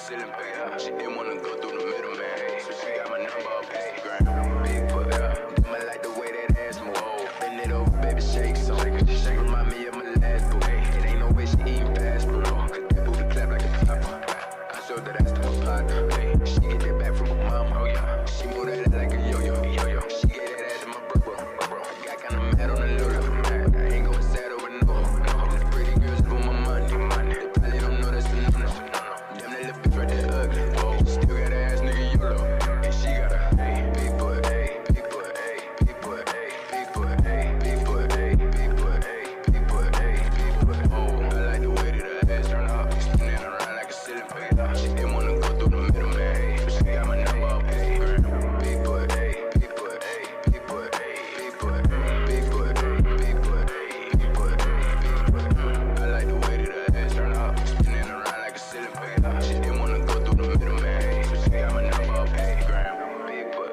ceiling, yeah. She didn't wanna go through the middle, man. Hey, so she got my number off Instagram. Big foot, yeah. I like the way that ass move. Bend it over, baby, shake some. Remind me of my last boo. It ain't no way she eating fast food. Cause that booty clap like a clapper. I showed that ass to my partner. Hey, she get that back from her mama. Oh yeah. She move that ass like a yo-yo. She get that ass to my bro. I got kinda mad on the load. I ain't going sad over no. The pretty girls for my money. They probably don't know that's a no. Damn, that little bitch right there ugly. Still got that ass nigga YOLO. And she got a big foot, big foot, big foot, big foot, big foot, big foot, big foot, big foot. I like the way that her ass turn up. Spinning around like a ceiling fan. She didn't wanna go through the middle, man. So she got my number off Instagram. Big foot, big foot, big foot, big foot, big foot, big foot, big foot, big foot. I like the way that her ass turn up. Spinning around like a ceiling fan. She didn't wanna go through the middle, man. So she got my number off Instagram. Big foot,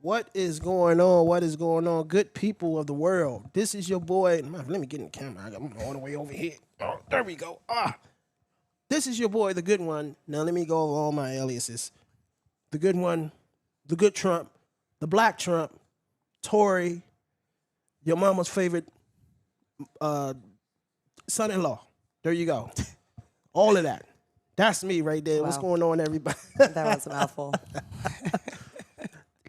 What is going on? What is going on? Good people of the world. This is your boy. Let me get in the camera. I'm all the way over here. Oh, there we go. This is your boy, the good one. Now let me go over all my aliases. The good one, the good Trump, the black Trump, Tory, your mama's favorite son-in-law. There you go. All of that. That's me right there. Wow. What's going on, everybody? That was a mouthful.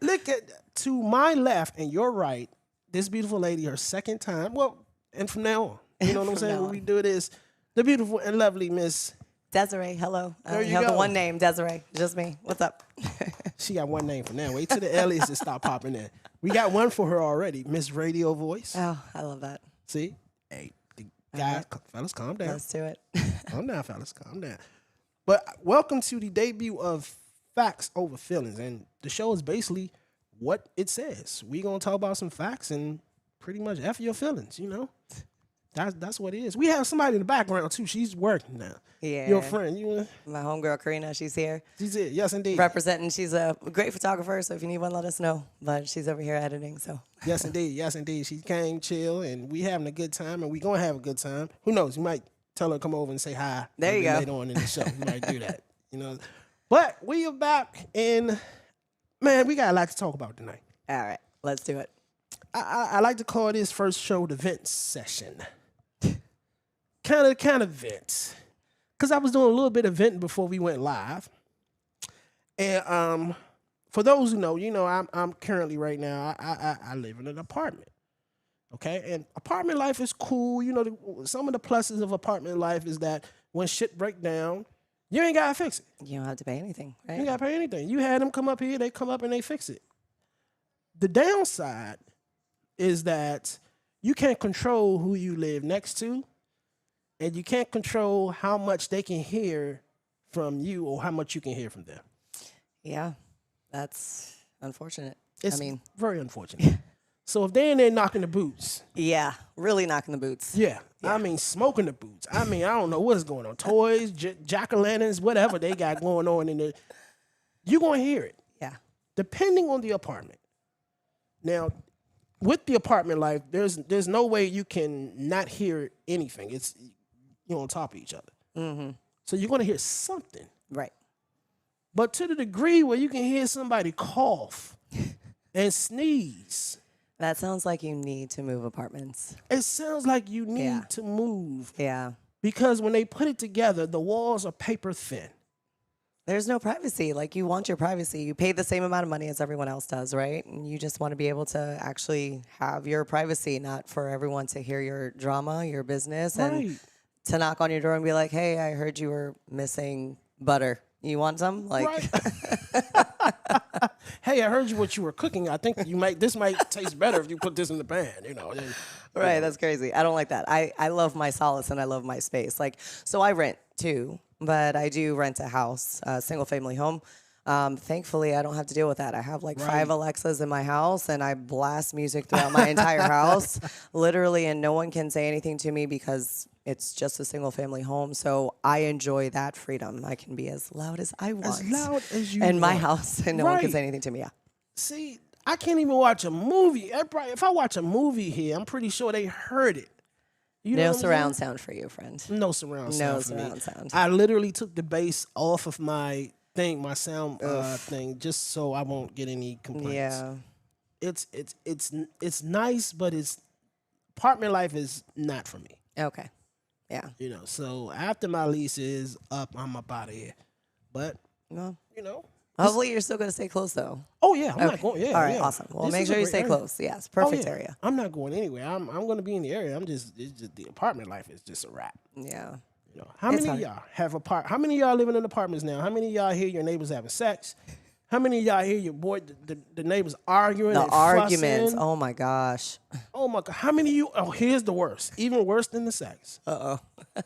Look to my left and your right, this beautiful lady, her second time. Well, and from now on, you know what I'm saying? When we do this, the beautiful and lovely Miss Desiree. Hello. There you have go. the one name, Desiree. Just me. What's up? She got one name for now. Wait till the aliases stop popping in. We got one for her already, Miss Radio Voice. Oh, I love that. See? Hey, guys, fellas, calm down. Let's do it. Calm down, fellas, calm down. But welcome to the debut of Facts Over Feelings. And the show is basically what it says. We're going to talk about some facts and pretty much F your feelings, you know? That's what it is. We have somebody in the background, too. She's working now. Yeah. Your friend. My homegirl, Karina, she's here. She's it. Yes, indeed. Representing. She's a great photographer, so if you need one, let us know. But she's over here editing, so. Yes, indeed. Yes, indeed. She came, chill, and we having a good time, and we going to have a good time. Who knows? You might tell her to come over and say hi. There you go. Later on in the show. You might do that, you know. But we are back, and, man, we got a lot to talk about tonight. All right. Let's do it. I like to call this first show the vent session. Kind of vent. Because I was doing a little bit of venting before we went live. And for those who know, I'm currently right now, I live in an apartment. Okay? And apartment life is cool. Some of the pluses of apartment life is that when shit break down, you ain't got to fix it. You don't have to pay anything, right? You ain't got to pay anything. You had them come up here, they come up and they fix it. The downside is that you can't control who you live next to. And you can't control how much they can hear from you or how much you can hear from them. Yeah, that's unfortunate. It's very unfortunate. So if they're in there knocking the boots. Yeah, really knocking the boots. Yeah. Smoking the boots. I don't know what's going on. Toys, jack-o'-lanterns, whatever they got going on in there. You're going to hear it. Yeah. Depending on the apartment. Now, with the apartment life, there's no way you can not hear anything. It's you're on top of each other. Mm-hmm. So you're going to hear something. Right. But to the degree where you can hear somebody cough and sneeze. That sounds like you need to move apartments. It sounds like you need to move. Yeah. Because when they put it together, the walls are paper thin. There's no privacy. Like, you want your privacy. You pay the same amount of money as everyone else does, right? And you just want to be able to actually have your privacy, not for everyone to hear your drama, your business, and to knock on your door and be like, hey, I heard you were missing butter. You want some? Like, hey, I heard what you were cooking. I think this might taste better if you put this in the pan, Right, that's crazy. I don't like that. I love my solace and I love my space. Like, so I rent too, but I do rent a house, a single family home. Thankfully, I don't have to deal with that. I have like 5 Alexas in my house, and I blast music throughout my entire house, literally, and no one can say anything to me because it's just a single family home. So I enjoy that freedom. I can be as loud as I want. As loud as you in want. my house, and no one can say anything to me. Yeah. See, I can't even watch a movie. If I watch a movie here, I'm pretty sure they heard it. No surround sound for you, friend. No surround sound. No surround sound. I literally took the bass off of my sound thing, just so I won't get any complaints. Yeah. It's nice, but apartment life is not for me. Okay. Yeah. So after my lease is up, I'm up out of here. But hopefully you're still going to stay close, though. Oh, yeah. I'm not going. Yeah. All right. Yeah. Awesome. Well, make sure you stay close. Yes. Perfect area. I'm not going anywhere. I'm going to be in the area. It's just the apartment life is just a wrap. Yeah. How many of y'all have How many of y'all living in apartments now? How many of y'all hear your neighbors having sex? How many of y'all hear your the neighbors arguing? The and arguments. fussing? Oh my gosh. Oh my God. How many of you? Oh, here's the worst. Even worse than the sex.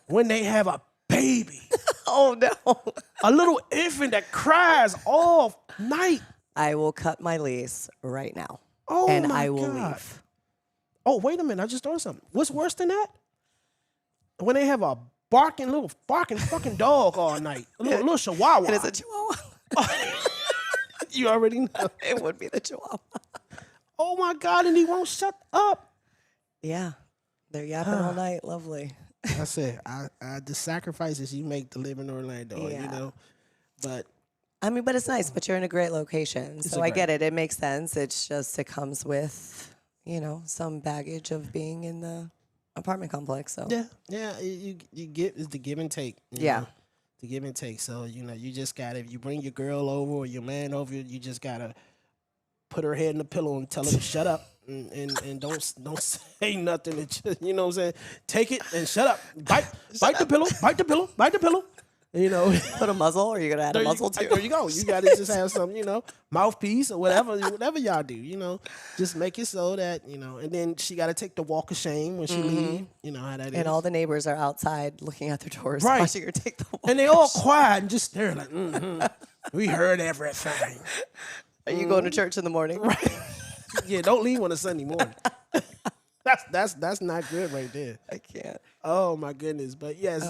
When they have a baby. Oh no. A little infant that cries all night. I will cut my lease right now. Oh and my I will God. leave. Oh, wait a minute. I just thought of something. What's worse than that? When they have a barking fucking dog all night. A little chihuahua. And it's a chihuahua. You already know. It would be the Chihuahua. Oh my God, and he won't shut up. Yeah. They're yapping all night. Lovely. I said, the sacrifices you make to live in Orlando, you Yeah. know. But I mean, but it's nice, but you're in a great location. So I get it. It makes sense. It's just, it comes with, some baggage of being in the apartment complex. So yeah, you get is the give and take. You Yeah. know, the give and take. So you just gotta, if you bring your girl over or your man over, you just gotta put her head in the pillow and tell her to shut up and don't say nothing. And just, you know what I'm saying? Take it and shut up. Bite the pillow. Bite the pillow. Bite the pillow. You know. put a muzzle, or you're going to add a muzzle too? There you go. You gotta just have some, mouthpiece or whatever y'all do. Just make it so that and then she gotta take the walk of shame when she leave. You know how that is. And all the neighbors are outside looking at their doors, Right. watching her take the walk. And they all quiet and just stare like, we heard everything. Are you going to church in the morning? Right. Yeah, don't leave on a Sunday morning. That's not good right there. I can't. Oh my goodness. But yes,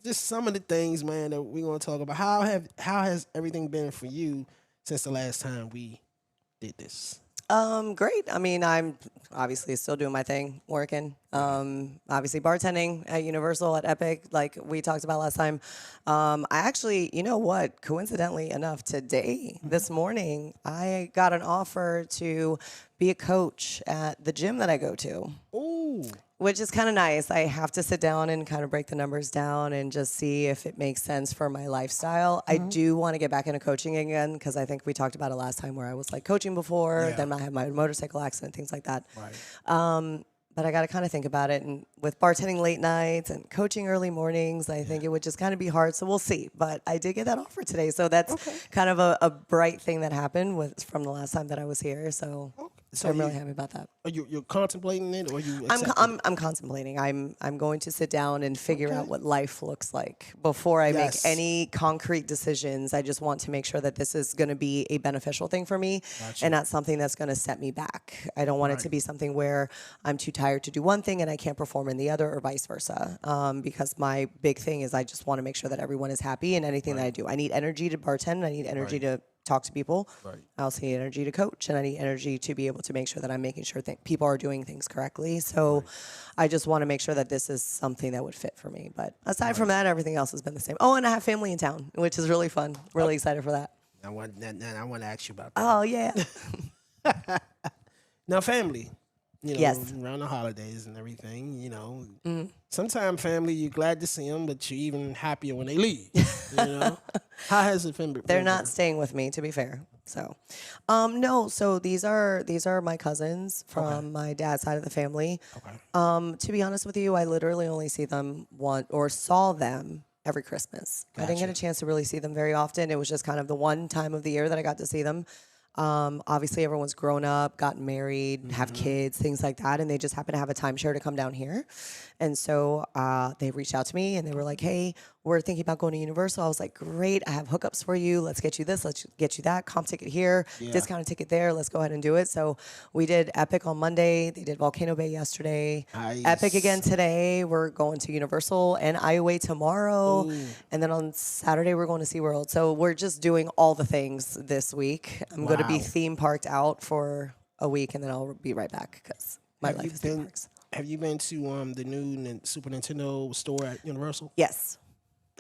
just some of the things, man, that we're gonna talk about. How has everything been for you since the last time we did this? Great. I mean, I'm obviously still doing my thing, working. Obviously bartending at Universal, at Epic, like we talked about last time. I actually, coincidentally enough, today, this morning, I got an offer to be a coach at the gym that I go to. Ooh. Which is kind of nice. I have to sit down and kind of break the numbers down and just see if it makes sense for my lifestyle. I do want to get back into coaching again because I think we talked about it last time where I was like coaching before, then I had my motorcycle accident, things like that. Right. But I got to kind of think about it. And with bartending late nights and coaching early mornings, I think it would just kind of be hard. So we'll see. But I did get that offer today. So that's kind of a bright thing that happened from the last time that I was here. So I'm really happy about that. Are you're contemplating it, or you? I'm contemplating. I'm going to sit down and figure out what life looks like before I make any concrete decisions. I just want to make sure that this is going to be a beneficial thing for me, and not something that's going to set me back. I don't want it to be something where I'm too tired to do one thing and I can't perform in the other, or vice versa. Because my big thing is I just want to make sure that everyone is happy in anything that I do. I need energy to bartend. I need energy to talk to people. I also need energy to coach, and I need energy to be able to make sure that I'm making sure that people are doing things correctly. So I just want to make sure that this is something that would fit for me. But aside from that, everything else has been the same. Oh, and I have family in town, which is really fun. Really excited for that. I want to ask you about that. Oh, yeah. Now, family. Yes. Around the holidays and everything, sometimes family, you're glad to see them, but you're even happier when they leave, How has it been? They're not staying with me, to be fair. So, no. So these are my cousins from my dad's side of the family. Okay. To be honest with you, I literally only see them saw them every Christmas. I didn't get a chance to really see them very often. It was just kind of the one time of the year that I got to see them. Obviously everyone's grown up, gotten married, have kids, things like that. And they just happen to have a timeshare to come down here. And so, they reached out to me and they were like, hey, we're thinking about going to Universal. I was like, great. I have hookups for you. Let's get you this. Let's get you that. Comp ticket here, discounted ticket there. Let's go ahead and do it. So we did Epic on Monday. They did Volcano Bay yesterday. Nice. Epic again today. We're going to Universal and Iowa tomorrow. And then on Saturday, we're going to SeaWorld. So we're just doing all the things this week. I'm going to be theme parked out for a week, and then I'll be right back because my life is theme parks. Have you been to the new Super Nintendo store at Universal? Yes.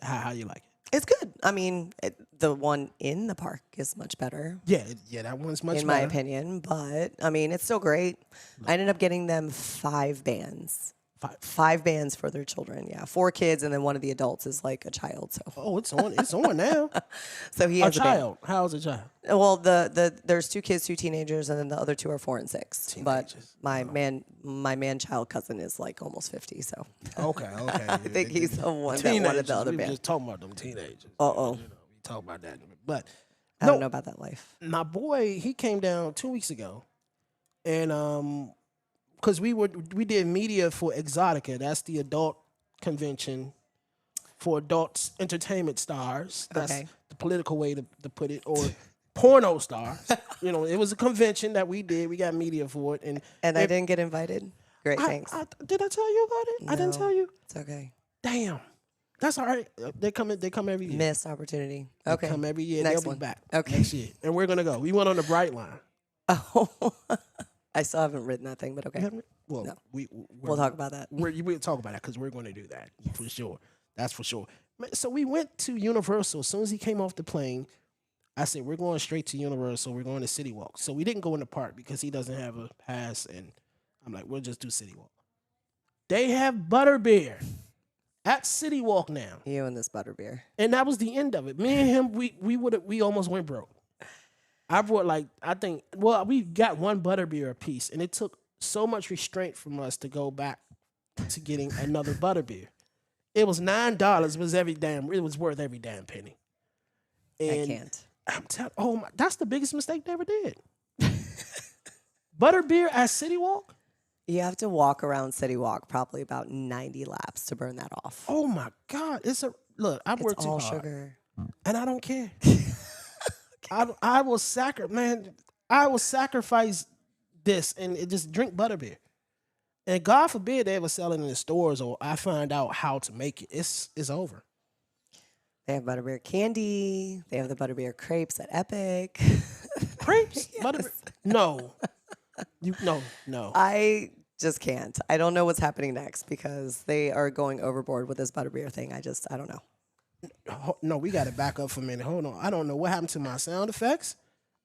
How you like it? It's good. I mean, the one in the park is much better. Yeah, that one's much better. In my opinion, but I mean, it's still great. I ended up getting them 5 bands. 5 bands for their children. Yeah, 4 kids, and then one of the adults is like a child. So. Oh, it's on. It's on now. So he has a child. How's a child? Well, there's 2 kids, 2 teenagers, and then the other 2 are 4 and 6. Teenagers. But my man-child cousin is like almost 50. So. Okay. I think he's the one that wanted the other band. We just talking about them teenagers. Uh-oh. We talk about that, but I don't know about that life. My boy, he came down 2 weeks ago, and because we did media for Exotica. That's the adult convention for adults entertainment stars. That's the political way to put it, or porno stars. It was a convention that we did. We got media for it, and I didn't get invited. Great, thanks. Did I tell you about it? No, I didn't tell you. It's okay. Damn. That's all right. They come every year. Missed opportunity. They Okay. come every year. Next They'll one. be back Okay. next year. And we're going to go. We went on the Bright Line. Oh, I still haven't written that thing, but okay. Well, No. we'll We'll talk about that. We'll talk about that because we're going to do that for sure. That's for sure. So we went to Universal. As soon as he came off the plane, I said, we're going straight to Universal. We're going to City Walk. So we didn't go in the park because he doesn't have a pass. And I'm like, we'll just do City Walk. They have Butterbeer at City Walk now. You and this butterbeer. And that was the end of it. Me and him, we almost went broke. I brought we got one Butterbeer a piece. And it took so much restraint from us to go back to getting another Butterbeer. It was $9. It was worth every damn penny. And I can't. I'm telling, that's the biggest mistake they ever did. Butterbeer at City Walk? You have to walk around City Walk probably about 90 laps to burn that off. Oh my God! I've It's worked too all hard, sugar. and I don't care. I will sacrifice this and just drink Butterbeer. And God forbid they ever sell it in the stores or I find out how to make it. It's over. They have butterbeer candy. They have the butterbeer crepes at Epic. Crepes? Butterbeer? No. No. I just can't. I don't know what's happening next because they are going overboard with this butterbeer thing. I don't know. No, we got to back up for a minute. Hold on. I don't know what happened to my sound effects,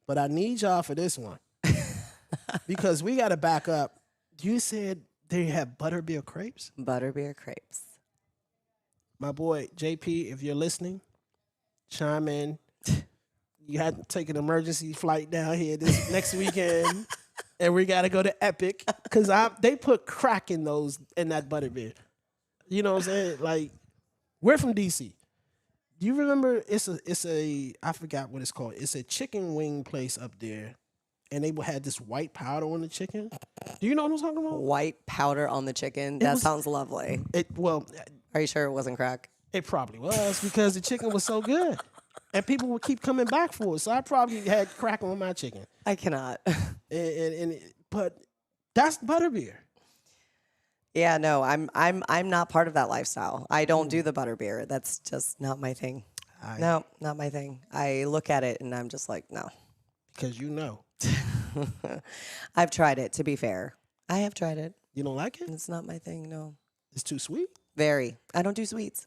but I need y'all for this one. Because we got to back up. You said they have butterbeer crepes? Butterbeer crepes. My boy, JP, if you're listening, chime in. You had to take an emergency flight down here this next weekend, and we got to go to Epic because they put crack in that butterbeer. You know what I'm saying? Like, we're from DC. Do you remember? It's a I forgot what it's called. It's a chicken wing place up there, and they had this white powder on the chicken. Do you know what I'm talking about? White powder on the chicken. That sounds lovely. Are you sure it wasn't crack? It probably was because the chicken was so good. And people would keep coming back for it. So I probably had crack on my chicken. I cannot. But that's butterbeer. Yeah, no, I'm not part of that lifestyle. I don't do the butterbeer. That's just not my thing. No, not my thing. I look at it and I'm just like, no. Because you know. I've tried it, to be fair. I have tried it. You don't like it? It's not my thing, no. It's too sweet? Very. I don't do sweets.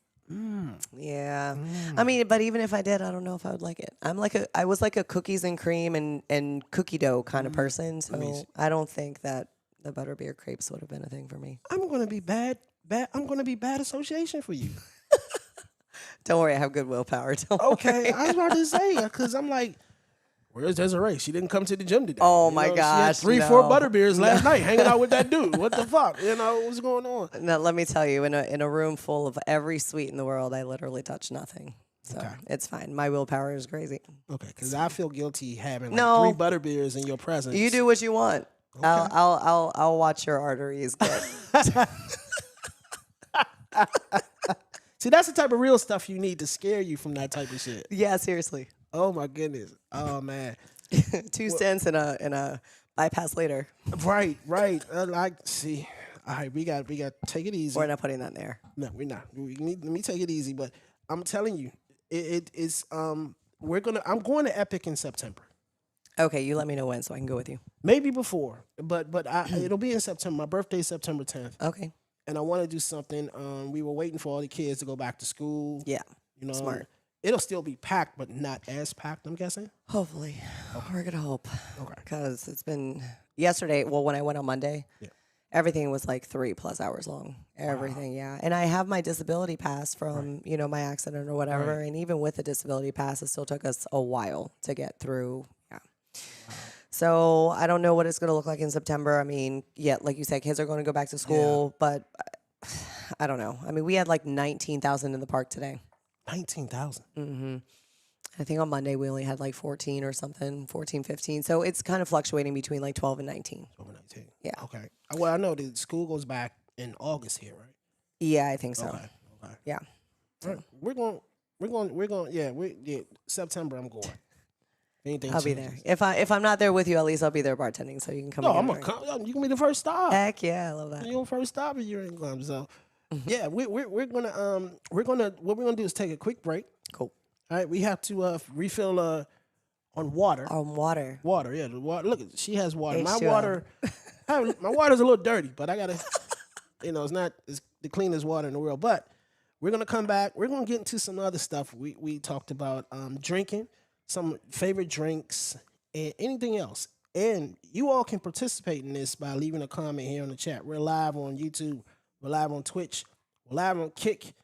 Yeah. I mean, but even if I did, I don't know if I would like it. I was like a cookies and cream and cookie dough kind of person. So I don't think that the butterbeer crepes would have been a thing for me. I'm going to be bad. I'm going to be bad association for you. Don't worry. I have good willpower. Okay. I was about to say, because I'm like, where's Desiree? She didn't come to the gym today. Oh, my gosh. She had 3-4 butterbeers last night hanging out with that dude. What the fuck? You know, what's going on? Now, let me tell you, in a room full of every sweet in the world, I literally touch nothing. So it's fine. My willpower is crazy. Okay, because I feel guilty having 3 butterbeers in your presence. You do what you want. Okay. I'll watch your arteries get. See, that's the type of real stuff you need to scare you from that type of shit. Yeah, seriously. Oh my goodness. Oh man. 2 cents and a bypass later. Right. See. All right, we got to take it easy. We're not putting that in there. No, we're not. Let me take it easy. But I'm telling you, I'm going to Epic in September. Okay, you let me know when so I can go with you. Maybe before, but it'll be in September. My birthday is September 10th. Okay. And I want to do something. We were waiting for all the kids to go back to school. Yeah. You know, smart. It'll still be packed, but not as packed, I'm guessing. Hopefully. Okay. We're going to hope. Okay. Because it's been yesterday, when I went on Monday, everything was like 3+ hours long. Everything, yeah. And I have my disability pass from, my accident or whatever. Right. And even with the disability pass, it still took us a while to get through. Yeah. Wow. So I don't know what it's going to look like in September. I mean, like you said, kids are going to go back to school, but I don't know. I mean, we had like 19,000 in the park today. 19,000? Mm-hmm. I think on Monday we only had like 14 or something, 14, 15. So it's kind of fluctuating between like 12 and 19. 12 and 19. Yeah. Okay. Well, I know the school goes back in August here, right? Yeah, I think so. Okay. Yeah. So. Right. We're going, September I'm going. Anything I'll changes. be there. If I'm not there with you, at least I'll be there bartending, so you can come. No, I'm gonna come. You can be the first stop. Heck yeah, I love that. You're the first stop if you're in Glum. So, Yeah, we're gonna what we're gonna do is take a quick break. Cool. All right, we have to refill on water. Water. Water, yeah, the water. Look, she has water. My H2O. water, my water's a little dirty, but I gotta, it's not it's the cleanest water in the world. But we're gonna come back. We're gonna get into some other stuff. We talked about drinking, some favorite drinks, and anything else. And you all can participate in this by leaving a comment here in the chat. We're live on YouTube. We're live on Twitch. We're live on Kick.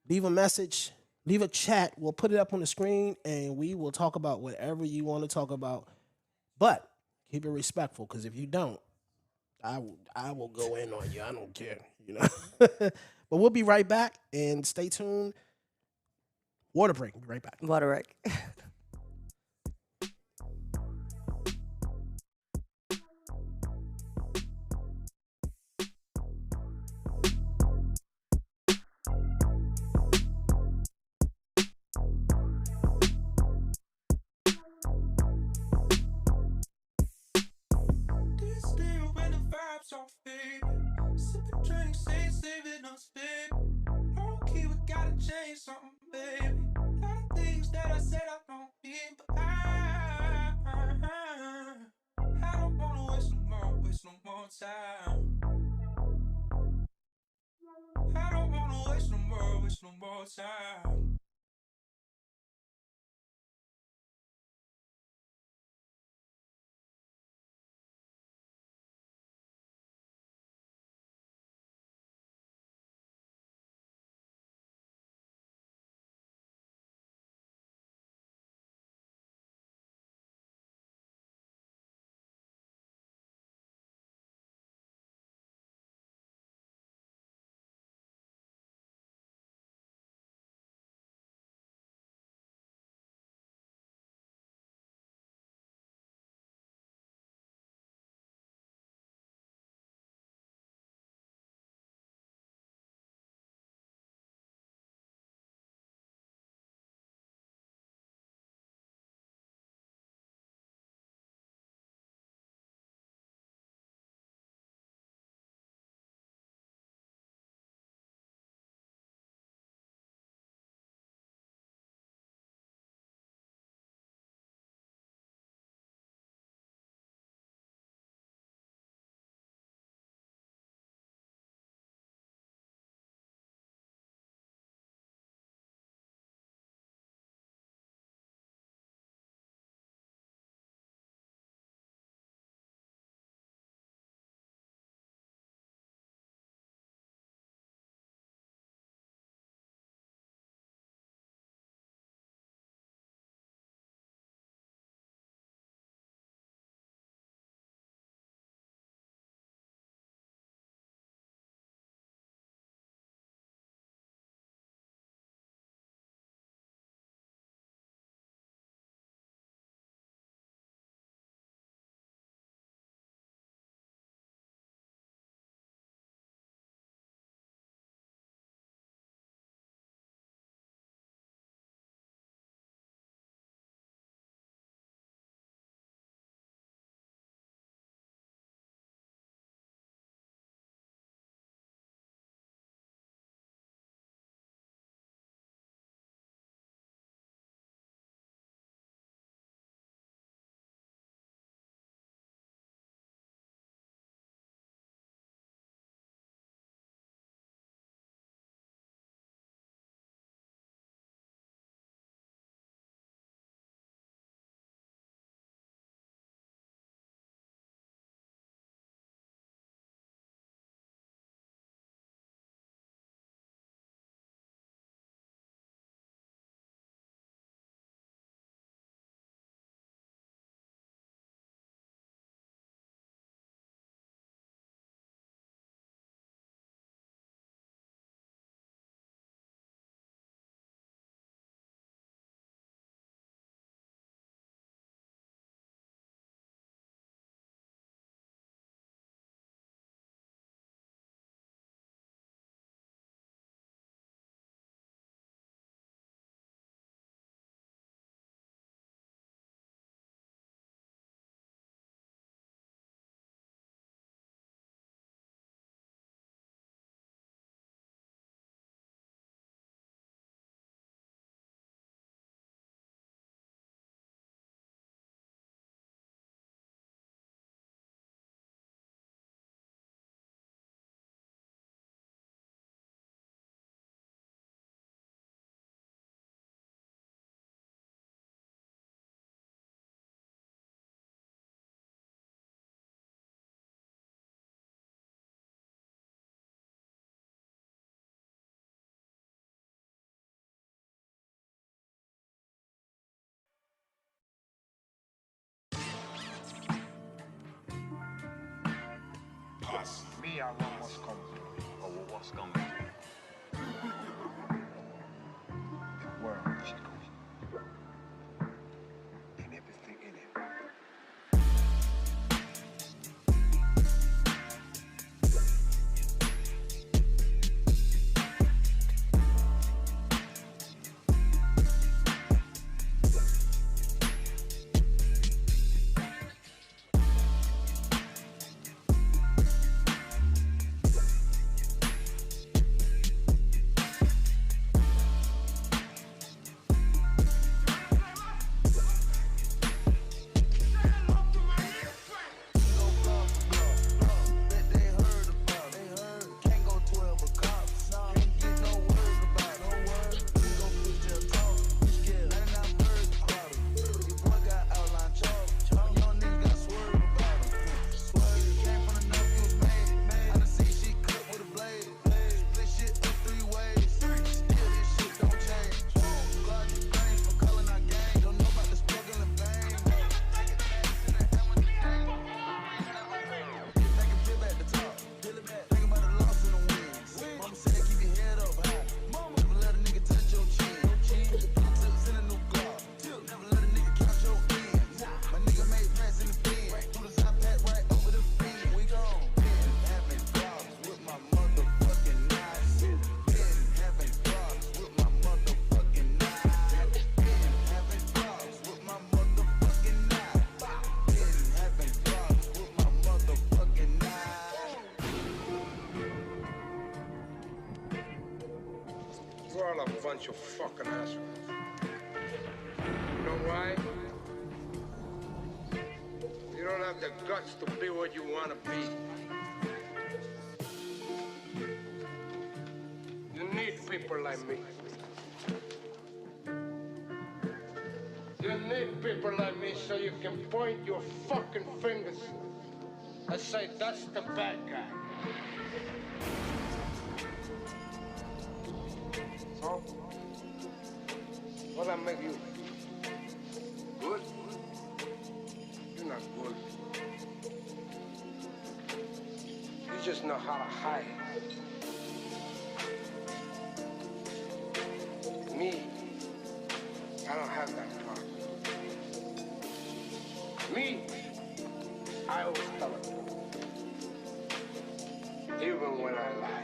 Leave a message. Leave a chat. We'll put it up on the screen, and we will talk about whatever you want to talk about. But keep it respectful, because if you don't, I will go in on you. I don't care, but we'll be right back, and stay tuned. Water break. Be right back. Water Rick. This day when the vibes off, baby. Sipping drinks, ain't saving us, baby. Low key, we gotta change something, baby. Lot of things that I said I don't mean, but I don't wanna waste no more time. I don't wanna waste no more time. me or what must come. Or what's coming? The world, Chico. And everything in it. We're all a bunch of fucking assholes. You know why? You don't have the guts to be what you want to be. You need people like me. You need people like me so you can point your fucking fingers and say, that's the bad guy. So, what that make you? Good? You're not good. You just know how to hide. Me, I don't have that problem. Me, I always tell the truth. Even when I lie.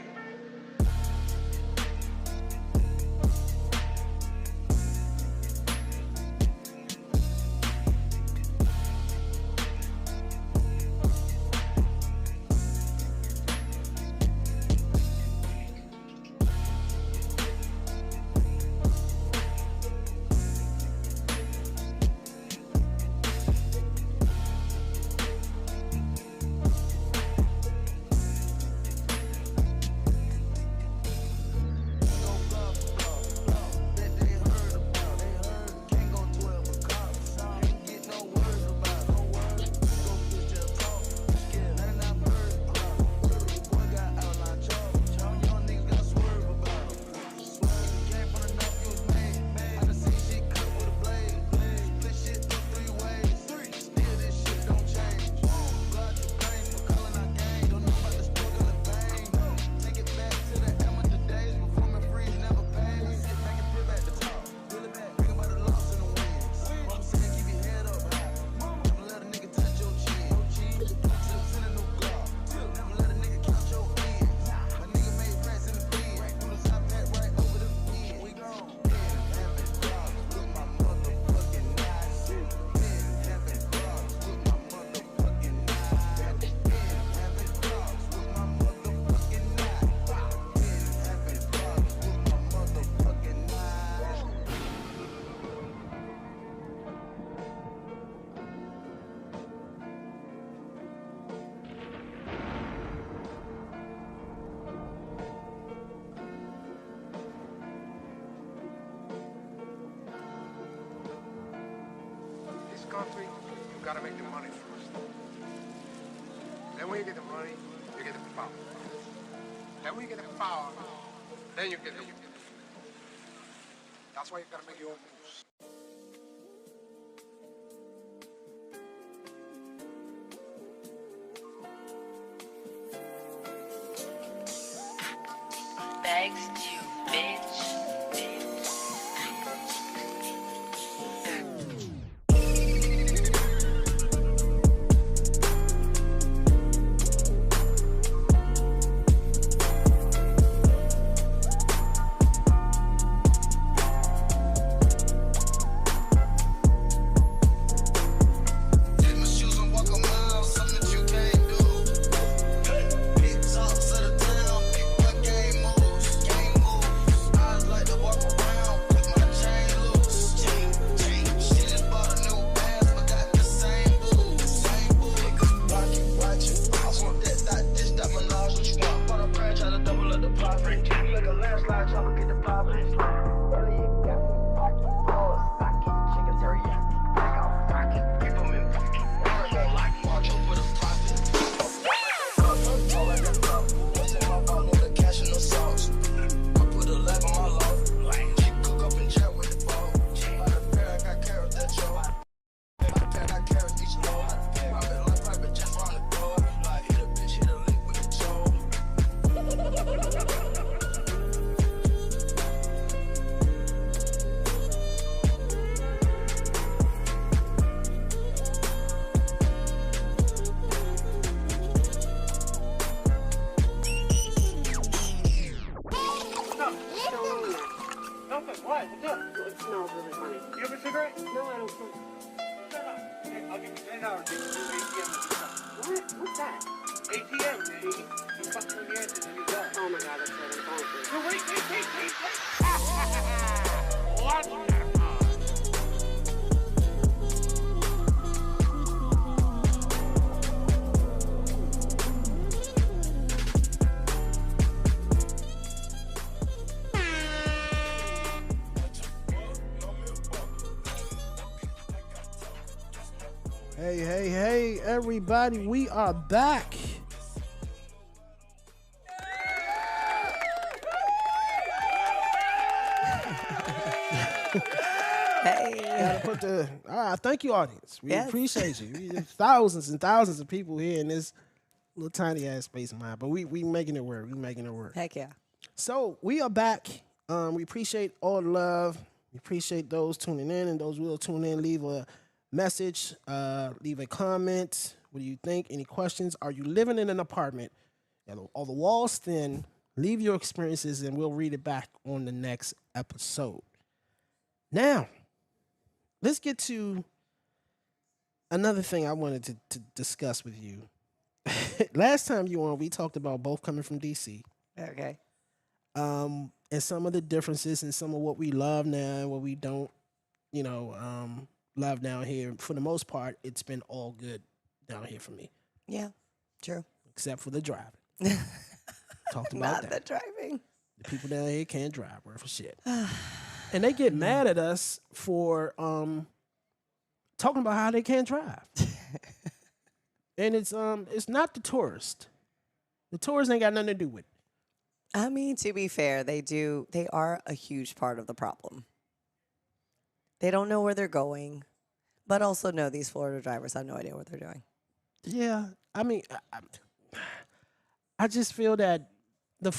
Country, you gotta make the money first. Then when you get the money, you get the power. Then when you get the power, then you get the money. That's why you gotta make your own moves. Bags to bitch. Take my shoes and walk a mile, something that you can't do. Big talks of the town, big boy game moves. I like to walk around with my chain loose. She just bought a new ass, but got the same boots. Niggas watching. I want that dish, that Minaj, what you want? Bought a brand, try to double up the profit. Make a landslide, try to get the profit. Early, got me pocket, balls, socket, chicken teriyaki. Back out pocket, keep 'em in pocket. Don't like it, watch over the profit. All like a cup, what's in my bottle, the cash and the sauce. I put a lap on my loaf. Cook up and chat with the ball. By the pair, I got carrots that show. My pair got carrots each load. Private life, private just round the door. Like hit a bitch, hit a lick with the toe. Nothing. What? What's up? It smells really funny. You have a cigarette? No, I don't smoke. Shut up. Okay, I'll give you $10 to do ATM. What? What's that? ATM, man. You fucking with the answers and you go. Oh my god, that's what I'm going for. No, wait. What? Hey, everybody, we are back. Hey. Gotta put the, thank you, audience. We Yes. appreciate you. There's thousands and thousands of people here in this little tiny ass space of mine, but we making it work. We making it work. Heck yeah. So we are back. We appreciate all the love. We appreciate those tuning in and those who will tune in. Leave a message, leave a comment. What do you think? Any questions? Are you living in an apartment? Are the walls thin? Leave your experiences and we'll read it back on the next episode. Now, let's get to another thing I wanted to discuss with you. Last time you were on, we talked about both coming from DC. Okay. And some of the differences and some of what we love now and what we don't, love down here. For the most part, it's been all good down here for me, Yeah. True. except for the driving. Talked about Not that. the driving. The people down here can't drive worth a shit. And they get mad at us for talking about how they can't drive. And it's not the tourist. The tourists ain't got nothing to do with it. I mean, to be fair, they are a huge part of the problem. They don't know where they're going, but also no, these Florida drivers have no idea what they're doing. Yeah, I mean, I just feel that the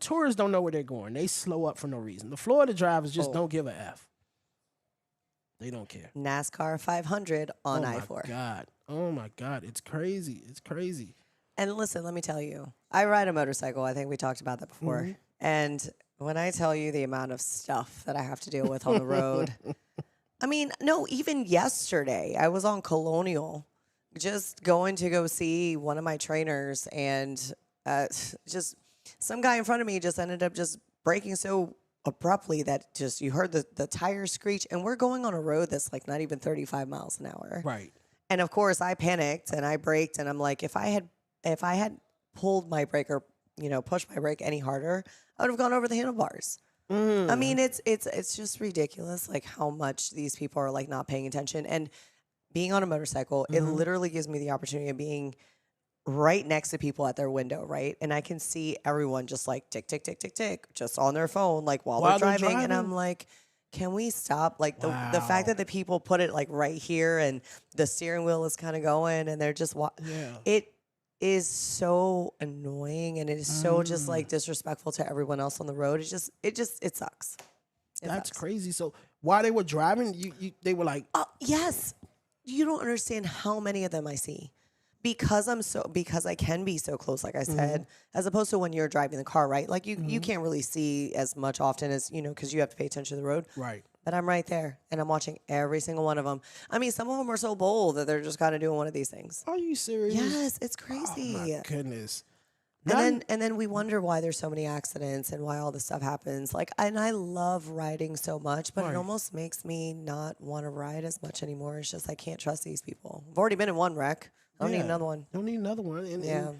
tourists don't know where they're going. They slow up for no reason. The Florida drivers just don't give a F. They don't care. NASCAR 500 on I-4. Oh my God, it's crazy. It's crazy. And listen, let me tell you, I ride a motorcycle. I think we talked about that before. Mm-hmm. And when I tell you the amount of stuff that I have to deal with on the road, I mean, no, even yesterday, I was on Colonial just going to go see one of my trainers, and just some guy in front of me just ended up just braking so abruptly that just you heard the tires screech, and we're going on a road that's like not even 35 miles an hour. Right. And of course, I panicked and I braked, and I'm like, if I had pulled my brake or pushed my brake any harder, I would have gone over the handlebars. I mean, it's just ridiculous, like how much these people are like not paying attention. And being on a motorcycle, it literally gives me the opportunity of being right next to people at their window, right? And I can see everyone just like tick, tick, tick, tick, tick, just on their phone, like while they're driving. And I'm like, can we stop? Like the fact that the people put it like right here and the steering wheel is kind of going and they're just is so annoying and it is so just like disrespectful to everyone else on the road. It sucks. That's sucks. crazy. So while they were driving, they were like, Yes. You don't understand how many of them I see. Because I can be so close, like I said, as opposed to when you're driving the car, right? Like you can't really see as much often as, because you have to pay attention to the road. right. But I'm right there and I'm watching every single one of them. I mean, some of them are so bold that they're just kind of doing one of these things. Are you serious? Yes, it's crazy. Oh my goodness. And then we wonder why there's so many accidents and why all this stuff happens. Like, and I love riding so much, but it almost makes me not want to ride as much anymore. It's just I can't trust these people. I've already been in one wreck. I don't need another one. Don't need another one. And, Yeah.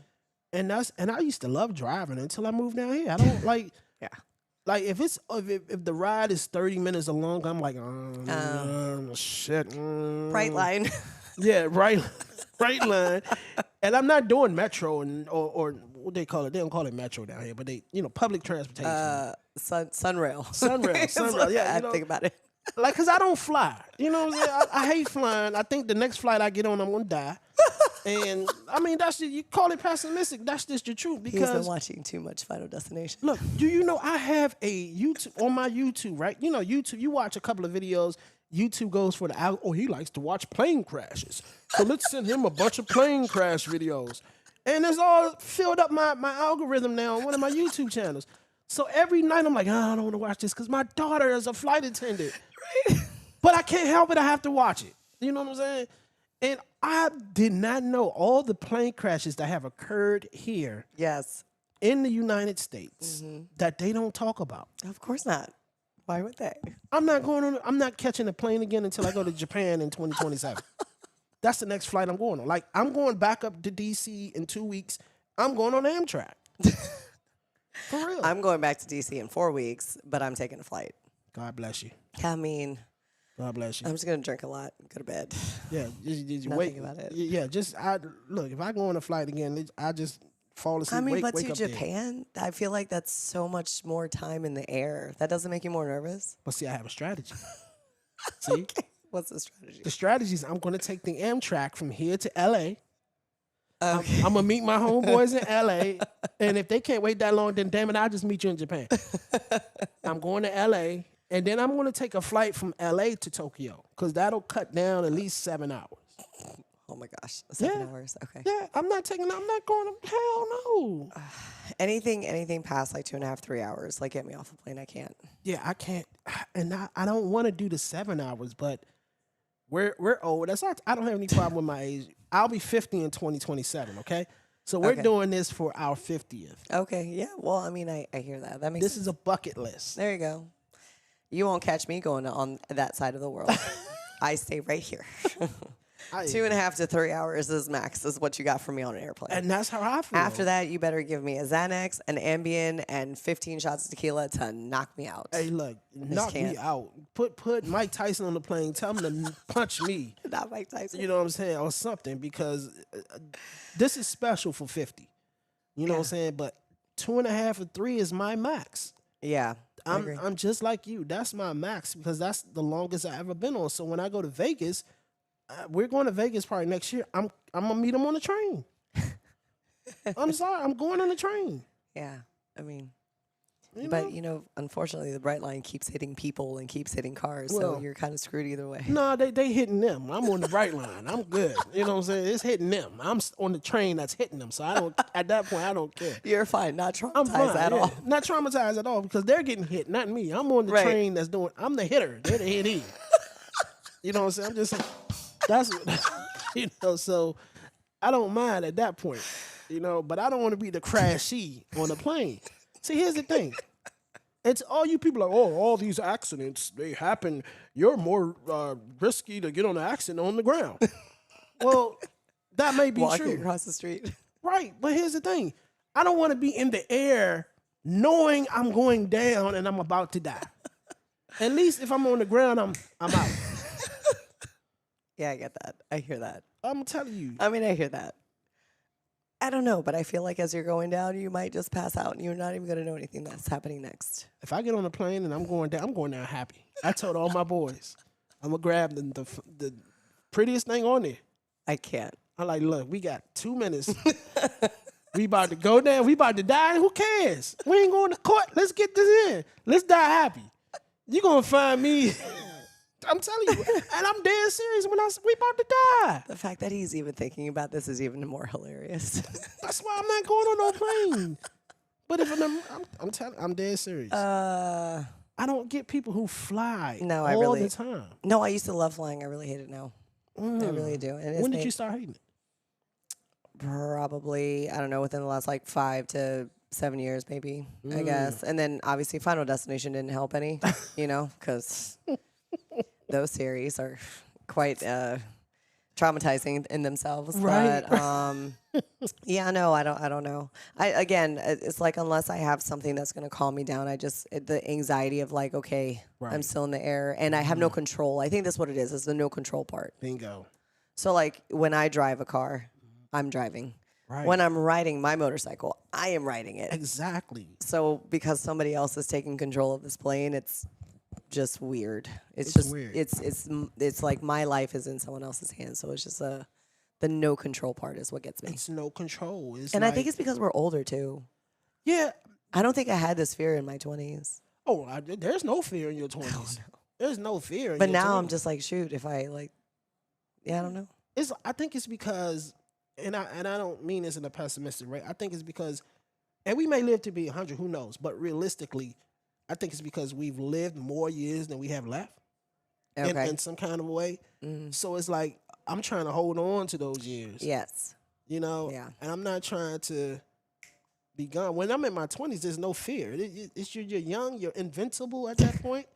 and I used to love driving until I moved down here. I don't like. Yeah. Like if the ride is 30 minutes long, I'm like, shit. Bright line. Yeah, right line. And I'm not doing metro or what they call it. They don't call it metro down here, but they public transportation. Sunrail. Sunrail. Yeah, I think about it. Like, cause I don't fly. You know what I'm saying? I hate flying. I think the next flight I get on, I'm gonna die. And I mean, you call it pessimistic. That's just the truth. He's been Because watching too much Final Destination. look, do you know I have a YouTube on my YouTube, right? You know, YouTube. You watch a couple of videos. YouTube goes for he likes to watch plane crashes. So let's send him a bunch of plane crash videos. And it's all filled up my algorithm now on one of my YouTube channels. So every night I'm like, I don't want to watch this because my daughter is a flight attendant. Right. But I can't help it. I have to watch it. You know what I'm saying? And I did not know all the plane crashes that have occurred here Yes. in the United States that they don't talk about. Of course not. Why would they? I'm not catching a plane again until I go to Japan in 2027. That's the next flight I'm going on. Like, I'm going back up to DC in 2 weeks. I'm going on Amtrak. For real. I'm going back to DC in 4 weeks, but I'm taking a flight. God bless you. I mean, God bless you. I'm just going to drink a lot and go to bed. Yeah, just Not wait. think about it. Yeah, look. If I go on a flight again, I just fall asleep. I mean, but wake to up dead. Japan, I feel like that's so much more time in the air. That doesn't make you more nervous? But see, I have a strategy. See, What's the strategy? the strategy is I'm going to take the Amtrak from here to LA. Okay. I'm gonna meet my homeboys in LA, and if they can't wait that long, then damn it, I'll just meet you in Japan. I'm going to LA, and then I'm gonna take a flight from LA to Tokyo, because that'll cut down at least 7 hours. Oh my gosh. 7 Yeah. hours. Okay. Yeah, I'm not going. Hell no. Anything past like 2.5, 3 hours, like get me off the plane. I can't. Yeah, I can't, and I don't want to do the 7 hours, but we're old. I don't have any problem with my age. I'll be 50 in 2027. Okay, so we're Okay. doing this for our 50th. Okay. Yeah. Well, I mean, I hear that. That makes This sense. is a bucket list. There you go. You won't catch me going on that side of the world. I stay right here. 2.5 to 3 hours is max, is what you got for me on an airplane. And that's how I feel. After that, you better give me a Xanax, an Ambien, and 15 shots of tequila to knock me out. Hey, look, knock me can't. out. Put Mike Tyson on the plane. Tell him to punch me. Not Mike Tyson. You know what I'm saying, or something, because this is special for 50. You know what I'm saying? But 2.5 or 3 is my max. Yeah, I agree. I'm just like you. That's my max because that's the longest I've ever been on. So when I go to Vegas, we're going to Vegas probably next year. I'm gonna meet him on the train. I'm sorry, I'm going on the train. Yeah, I mean, You know? but unfortunately, the bright line keeps hitting people and keeps hitting cars, so Well, you're kind of screwed either way. No, they hitting them. I'm on the right line. I'm good. You know what I'm saying? It's hitting them. I'm on the train that's hitting them. So I don't. At that point, I don't care. You're fine, not I'm traumatized fine. at yeah. all. Not traumatized at all because they're getting hit, not me. I'm on the Right. train that's doing. I'm the hitter. They're the hittee. You know what I'm saying? I'm just. That's So I don't mind at that point. But I don't want to be the crashee on the plane. See, here's the thing. It's all you people like, all these accidents, they happen. You're more risky to get on an accident on the ground. Well, that may be Walking true. across the street. Right, but here's the thing. I don't want to be in the air knowing I'm going down and I'm about to die. At least if I'm on the ground, I'm out. Yeah, I get that. I hear that. I'm telling you. I mean, I hear that. I don't know, but I feel like as you're going down, you might just pass out and you're not even going to know anything that's happening next. If I get on a plane and I'm going down happy. I told all my boys, I'm going to grab the prettiest thing on there. I can't. I'm like, look, we got 2 minutes. We about to go down. We about to die. Who cares? We ain't going to court. Let's get this in. Let's die happy. You gonna find me. I'm telling you, and I'm dead serious when we about to die. The fact that he's even thinking about this is even more hilarious. That's why I'm not going on no plane. But if I'm telling, I'm dead serious. I don't get people who fly No, all the time. No, I used to love flying. I really hate it now. I really do. And it's When did made- you start hating it? Probably, I don't know, within the last like 5 to 7 years, maybe, I guess. And then obviously Final Destination didn't help any, because those series are quite traumatizing in themselves. Right. But yeah, no, I don't know. It's like unless I have something that's going to calm me down, the anxiety of like, okay, I'm Right. still in the air and I have no control. I think that's what it is the no control part. Bingo. So like when I drive a car, I'm driving. Right. When I'm riding my motorcycle, I am riding it. Exactly. So because somebody else is taking control of this plane, it's just weird. It's It's just weird. it's like my life is in someone else's hands. So it's just the no control part is what gets me. It's no control. It's And I like, think it's because we're older too. yeah. I don't think I had this fear in my 20s. Oh, there's no fear in your 20s. There's no fear. But in your now I'm 20s. just like, shoot, if I like, yeah, I don't know. I think it's because, and I don't mean this in a pessimistic way. I think it's because, and we may live to be 100, who knows? But realistically, I think it's because we've lived more years than we have left Okay. in some kind of a way. Mhm. So it's like I'm trying to hold on to those years. Yes. You know? Yeah. And I'm not trying to be gone. When I'm in my 20s, there's no fear. You're young, you're invincible at that point.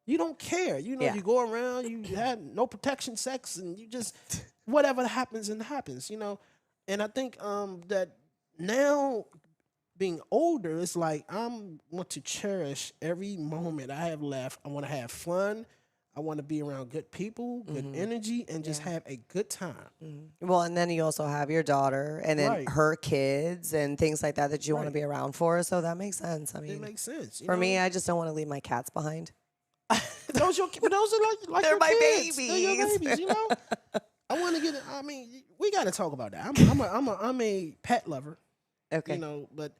You don't care. You know, Yeah. you go around, you had no protection sex, and you just, whatever happens, and happens, you know? And I think that now being older, it's like I want to cherish every moment I have left. I want to have fun. I want to be around good people, good energy, and just have a good time. Well, and then you also have your daughter and then Right. her kids and things like that you want to Right. be around for. So that makes sense. I It mean, makes sense. for me, I just don't want to leave my cats behind. those are like They're your my kids. They're your babies. babies. You know. I want to get. I mean, we got to talk about that. I'm a pet lover. Okay. You know, but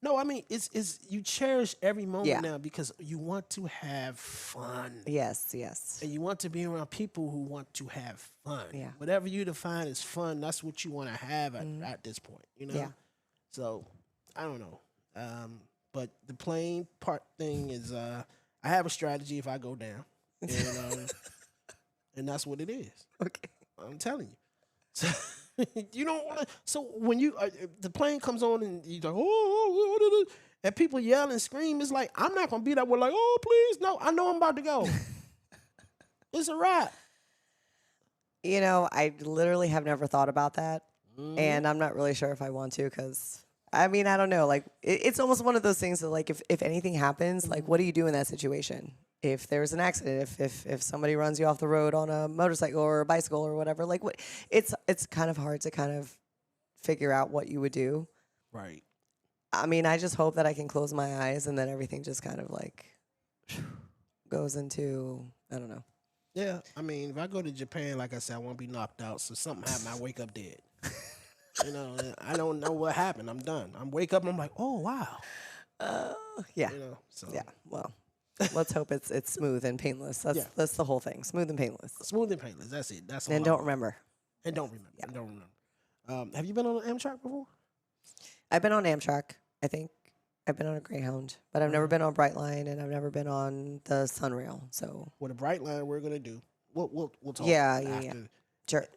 no, I mean, it's you cherish every moment Yeah. now because you want to have fun. Yes, yes. And you want to be around people who want to have fun. Yeah. Whatever you define as fun, that's what you want to have at this point. You know. Yeah. So I don't know. But the plane part thing is, I have a strategy if I go down, and and that's what it is. Okay. I'm telling you. So, you don't want to. So when you the plane comes on and you like, oh, and people yell and scream, it's like I'm not gonna be that way. Like, oh, please, no, I know I'm about to go. It's a wrap. You know, I literally have never thought about that. And I'm not really sure if I want to because, I mean, I don't know. Like, it's almost one of those things that, like, if anything happens, like, what do you do in that situation? If there's an accident, if somebody runs you off the road on a motorcycle or a bicycle or whatever, like, what? It's kind of hard to kind of figure out what you would do. Right. I mean, I just hope that I can close my eyes and then everything just kind of, like, goes into, I don't know. Yeah. I mean, if I go to Japan, like I said, I won't be knocked out. So something happened, I wake up dead. You know, I don't know what happened. I'm done. I'm wake up and I'm like, oh wow. Yeah. You know. So Yeah. Well, let's hope it's smooth and painless. Yeah. That's the whole thing. Smooth and painless. smooth and painless. That's it. That's all. And I don't want. remember. And don't remember. And don't remember. Have you been on an Amtrak before? I've been on Amtrak, I think. I've been on a Greyhound, but I've never been on Brightline and I've never been on the Sunrail. So With a bright line, we're gonna do. We'll talk. Yeah, about it yeah, after. sure.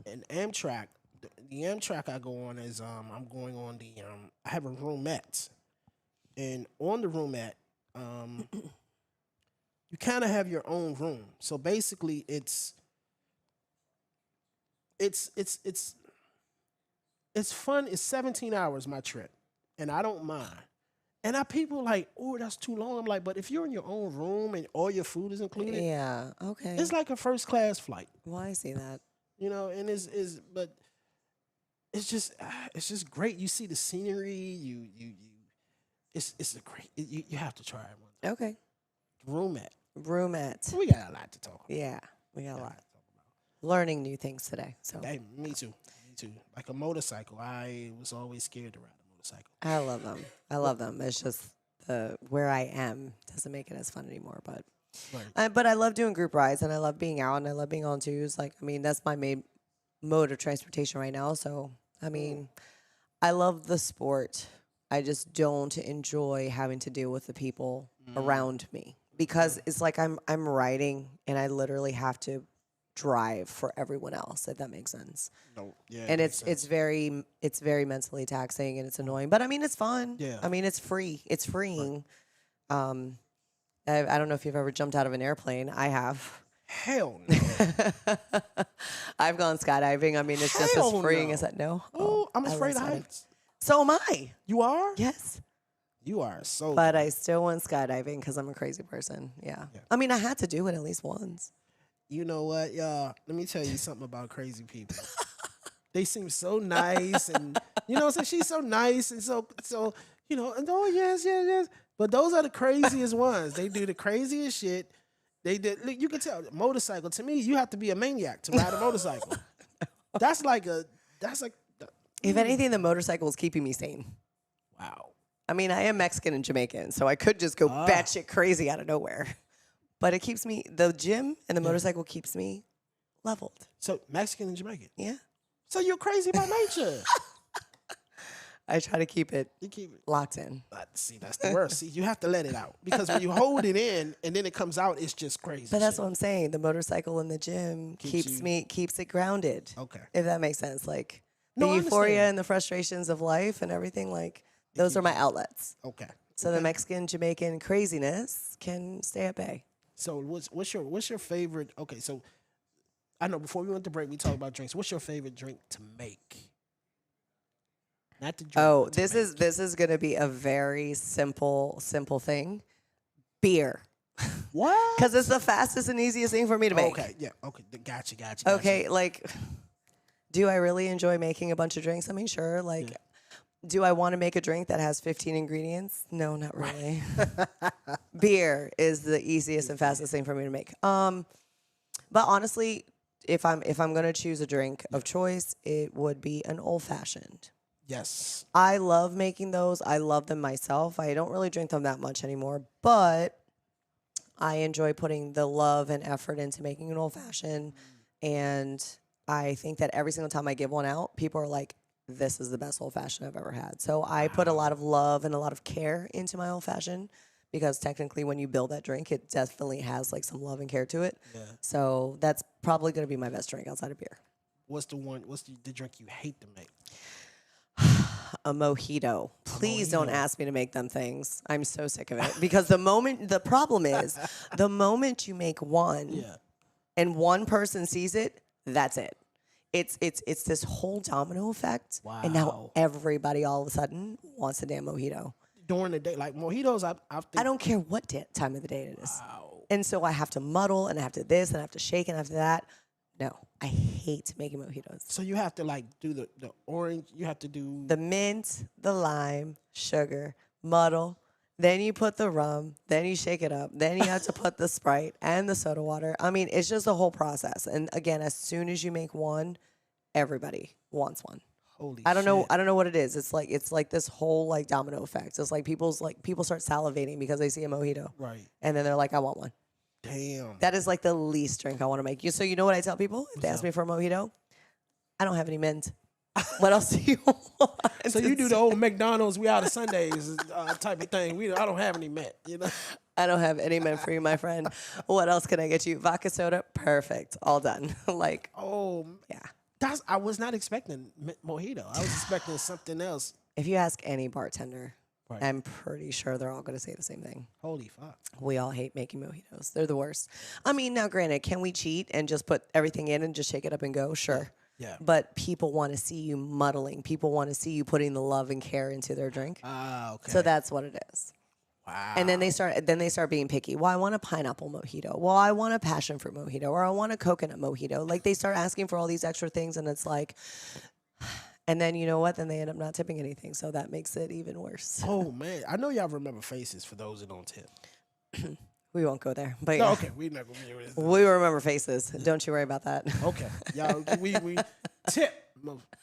An Amtrak. The Amtrak I go on is I'm going on the I have a roomette, and on the roomette you kind of have your own room. So basically, it's fun. It's 17 hours my trip, and I don't mind. And people like, oh, that's too long. I'm like, but if you're in your own room and all your food is included, Yeah. Okay. it's like a first class flight. Well, I see that. You know, and but it's just great. You see the scenery. It's a great. You have to try it one. Okay. Roomette. Roomette. We got a lot to talk about. Yeah. We got a lot. Learning new things today. So Hey, me too. too. Like a motorcycle. I was always scared to ride a motorcycle. I love them. I love them. It's just the where I am doesn't make it as fun anymore. But Right. but I love doing group rides and I love being out and I love being on twos. Like I mean, that's my main mode of transportation right now. So I mean, I love the sport. I just don't enjoy having to deal with the people around me because it's like I'm riding and I literally have to drive for everyone else. If that makes sense. No, yeah. And it makes it's very mentally taxing and it's annoying. But I mean, it's fun. Yeah. I mean, it's free. It's freeing. I don't know if you've ever jumped out of an airplane. I have. hell no. I've gone skydiving. I mean, it's just Hell as freeing no. as that. No. Oh, I'm I love afraid of skydiving. heights. So am I. You are? Yes. You are so. But I still went skydiving because I'm a crazy person. Yeah. I mean, I had to do it at least once. You know what, y'all? Let me tell you something about crazy people. They seem so nice, and you know, so she's so nice, and so you know, and oh yes. But those are the craziest ones. They do the craziest shit. They did. Look, you can tell. Motorcycle. To me, you have to be a maniac to ride a motorcycle. That's like. If anything, the motorcycle is keeping me sane. Wow. I mean, I am Mexican and Jamaican, so I could just go batshit crazy out of nowhere. But it keeps me, the gym and the motorcycle keeps me leveled. So Mexican and Jamaican. Yeah. So you're crazy by nature. I try to keep it You keep it. locked in. See, that's the worst. See, you have to let it out because when you hold it in and then it comes out, it's just crazy. But that's shit. what I'm saying. The motorcycle in the gym keeps it grounded. Okay. If that makes sense. Like No, the I euphoria understand. and the frustrations of life and everything, like those are my outlets. Okay. So the Mexican, Jamaican craziness can stay at bay. So what's your favorite? Okay, so I know before we went to break, we talked about drinks. What's your favorite drink to make? Not to drink. Oh, but to this make. is gonna be a very simple thing. Beer. What? Because it's the fastest and easiest thing for me to make. Okay, yeah, okay, gotcha. Okay, like, do I really enjoy making a bunch of drinks? I mean, sure. Like, do I want to make a drink that has 15 ingredients? No, not really. Beer is the easiest and fastest thing for me to make. But honestly, if I'm gonna choose a drink of choice, it would be an old fashioned. Yes. I love making those. I love them myself. I don't really drink them that much anymore, but I enjoy putting the love and effort into making an old fashioned. And I think that every single time I give one out, people are like, this is the best old fashioned I've ever had. So I put a lot of love and a lot of care into my old fashioned because technically when you build that drink, it definitely has like some love and care to it. Yeah. So that's probably going to be my best drink outside of beer. What's the drink you hate to make? A mojito. Please don't ask me to make them things. I'm so sick of it because the problem is the moment you make one Yeah. and one person sees it, that's it. It's this whole domino effect. And now Wow. everybody all of a sudden wants a damn mojito. During the day, like mojitos, I think. I don't care what time of the day it is. Wow. And so I have to muddle and I have to this and I have to shake and after that. No, I hate making mojitos. So you have to like do the orange. You have to do The mint, the lime, sugar, muddle. Then you put the rum. Then you shake it up. Then you have to put the Sprite and the soda water. I mean, it's just a whole process. And again, as soon as you make one, everybody wants one. holy. I don't know. shit. I don't know what it is. It's like this whole like domino effect. It's like people start salivating because they see a mojito, Right. and then they're like, I want one. Damn. That is like the least drink I want to make. So you know what I tell people if they ask me for a mojito? I don't have any mint. What else do you want? So you do the old McDonald's "we out of Sundays" type of thing. I don't have any mint, you know. I don't have any mint for you, my friend. What else can I get you? Vodka soda, perfect, all done. Like, Oh, yeah. I was not expecting mojito. I was expecting something else. If you ask any bartender, Right. I'm pretty sure they're all going to say the same thing. Holy fuck. We all hate making mojitos. They're the worst. I mean, now granted, can we cheat and just put everything in and just shake it up and go? Sure. Yeah. But people want to see you muddling. People want to see you putting the love and care into their drink. Ah, okay. So that's what it is. wow. And then they start being picky. Well, I want a pineapple mojito. Well, I want a passion fruit mojito, or I want a coconut mojito. Like they start asking for all these extra things, and it's like, and then you know what? Then they end up not tipping anything, so that makes it even worse. Oh man, I know y'all remember faces for those that don't tip. We won't go there, but No, yeah. okay, we're not gonna be with this. We remember faces. Don't you worry about that. Okay, y'all, we tip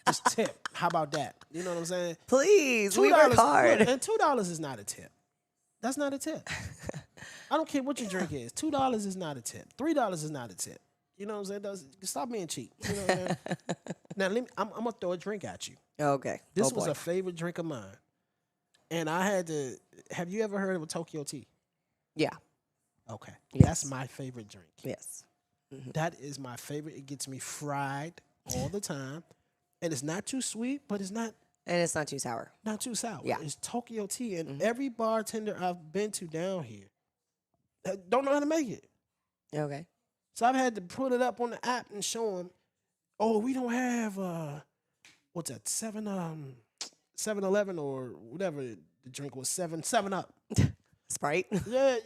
Just tip. How about that? You know what I'm saying? Please, we work hard. look, and $2 is not a tip. That's not a tip. I don't care what your drink is. $2 is not a tip. $3 is not a tip. You know what I'm saying? Stop being cheap. You know what I'm saying? Now, I'm gonna throw a drink at you. Okay. This Oh, was boy. a favorite drink of mine, and I had to. Have you ever heard of a Tokyo tea? Yeah. Okay, Yes. that's my favorite drink. Yes. That is my favorite. It gets me fried all the time, and it's not too sweet, but it's not And it's not too sour. too sour. Yeah. It's Tokyo tea, and every bartender I've been to down here don't know how to make it. Okay. So I've had to put it up on the app and show them, oh, we don't have what's that, 7-Eleven or whatever the drink was, 7-Up. Sprite. Yeah,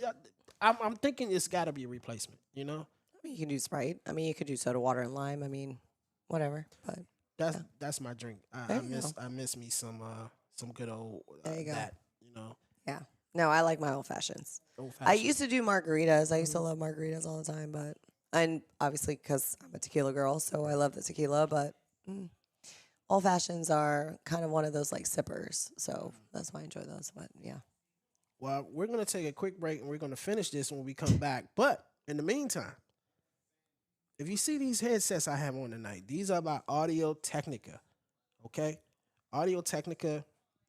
I'm thinking it's got to be a replacement. You know, I mean, you can do Sprite. I mean, you could do soda water and lime. I mean, whatever. But that's my drink. I There you miss me some good old There you go. that. You know, yeah. No, I like my old fashions. old-fashioned. I used to do margaritas. I used to love margaritas all the time, but and obviously because I'm a tequila girl, so I love the tequila. But old fashions are kind of one of those like sippers, so that's why I enjoy those. But yeah, Well, we're gonna take a quick break and we're gonna finish this when we come back. But in the meantime, if you see these headsets I have on tonight, these are by Audio Technica. Okay, Audio Technica.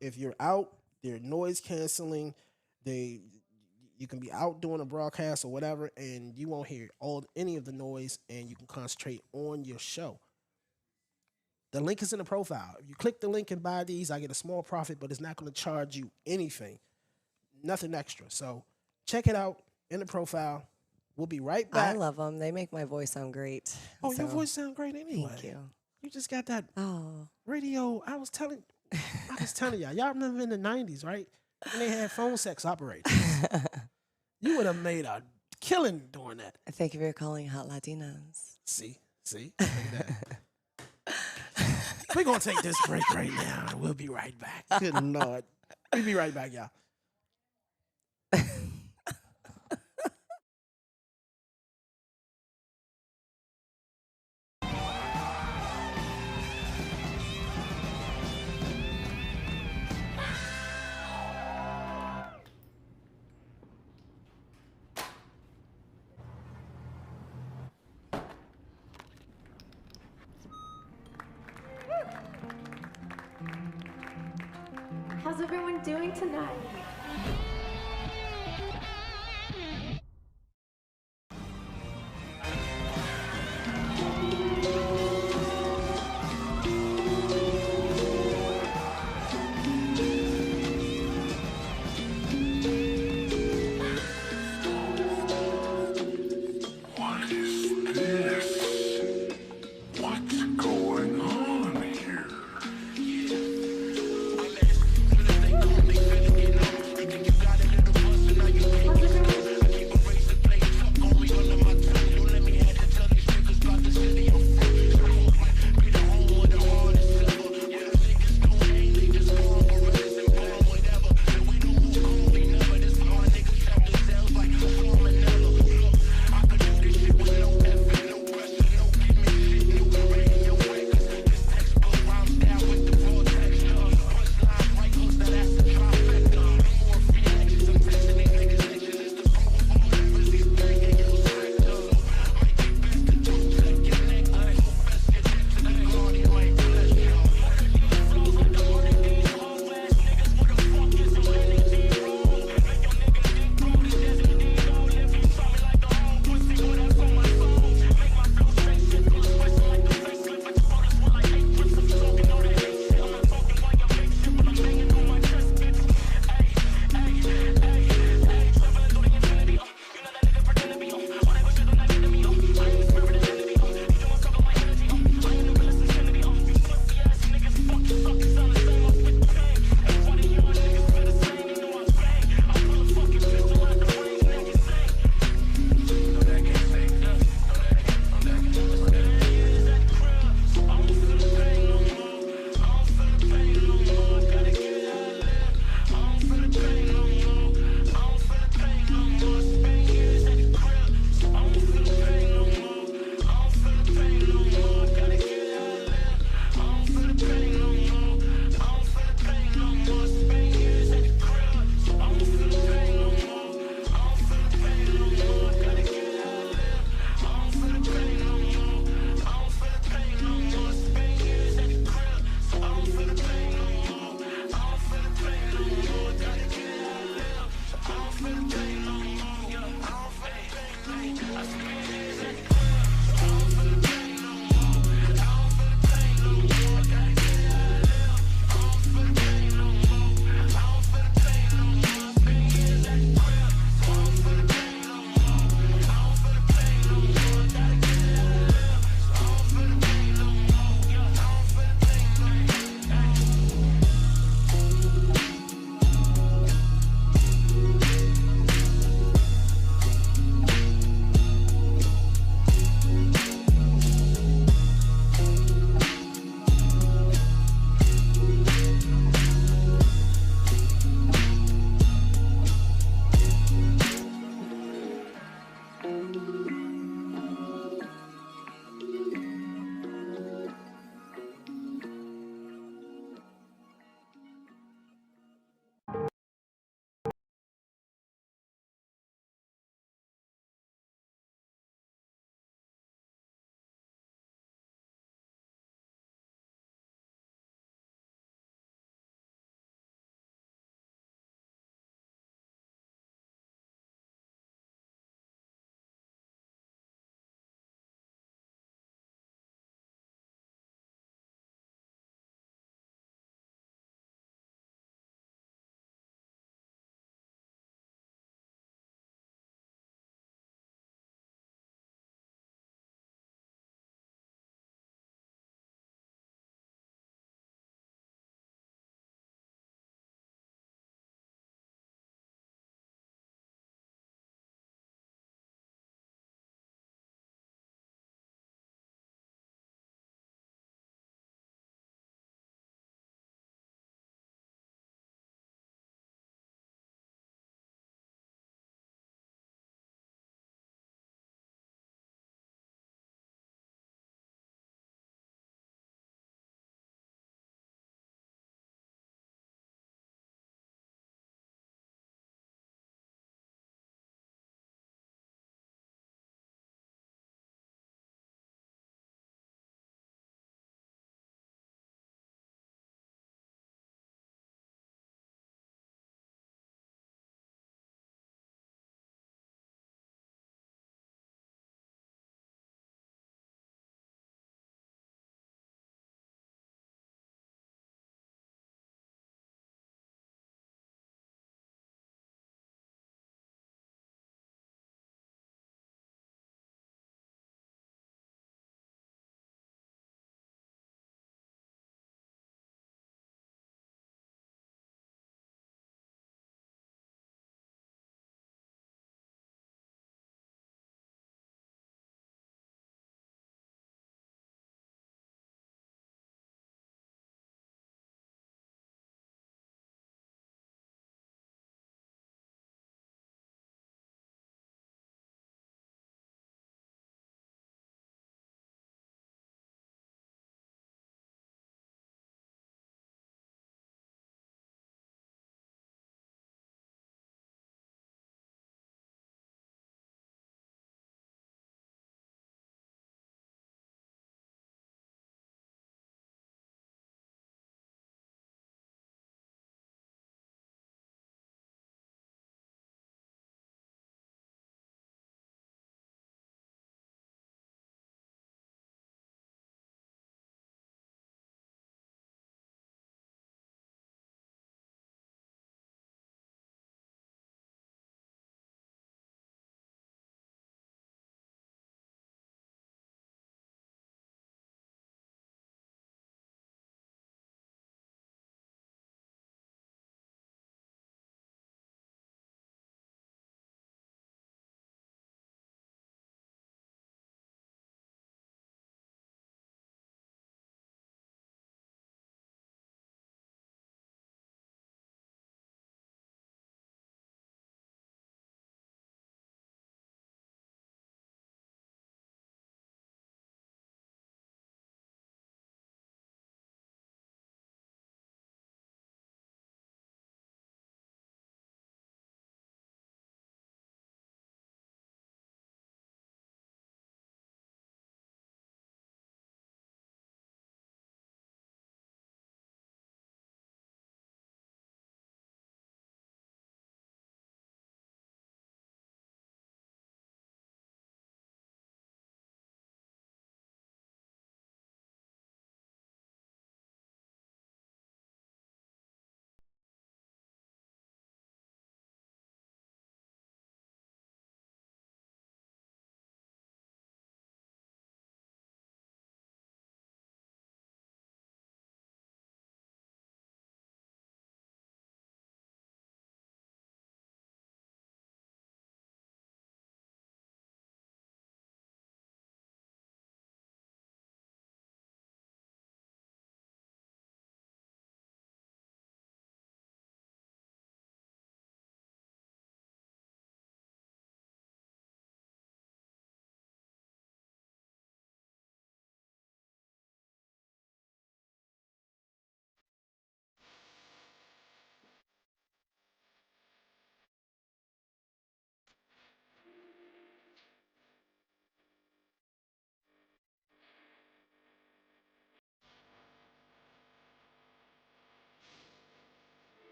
If you're out, they're noise canceling. You can be out doing a broadcast or whatever, and you won't hear any of the noise, and you can concentrate on your show. The link is in the profile. If you click the link and buy these, I get a small profit, but it's not going to charge you anything, nothing extra. So check it out in the profile. We'll be right back. I love them. They make my voice sound great. Oh, your so, voice sounds great anyway. Thank you. You just got that Oh, radio. I was telling y'all remember in the 90s, right? When they had phone sex operators. You would have made a killing doing that. thank you for calling Hot Latinas. See? Look at that. We're going to take this break right now, and we'll be right back. Good Lord. We'll be right back, y'all. How's everyone doing tonight? What is this? What's going on here?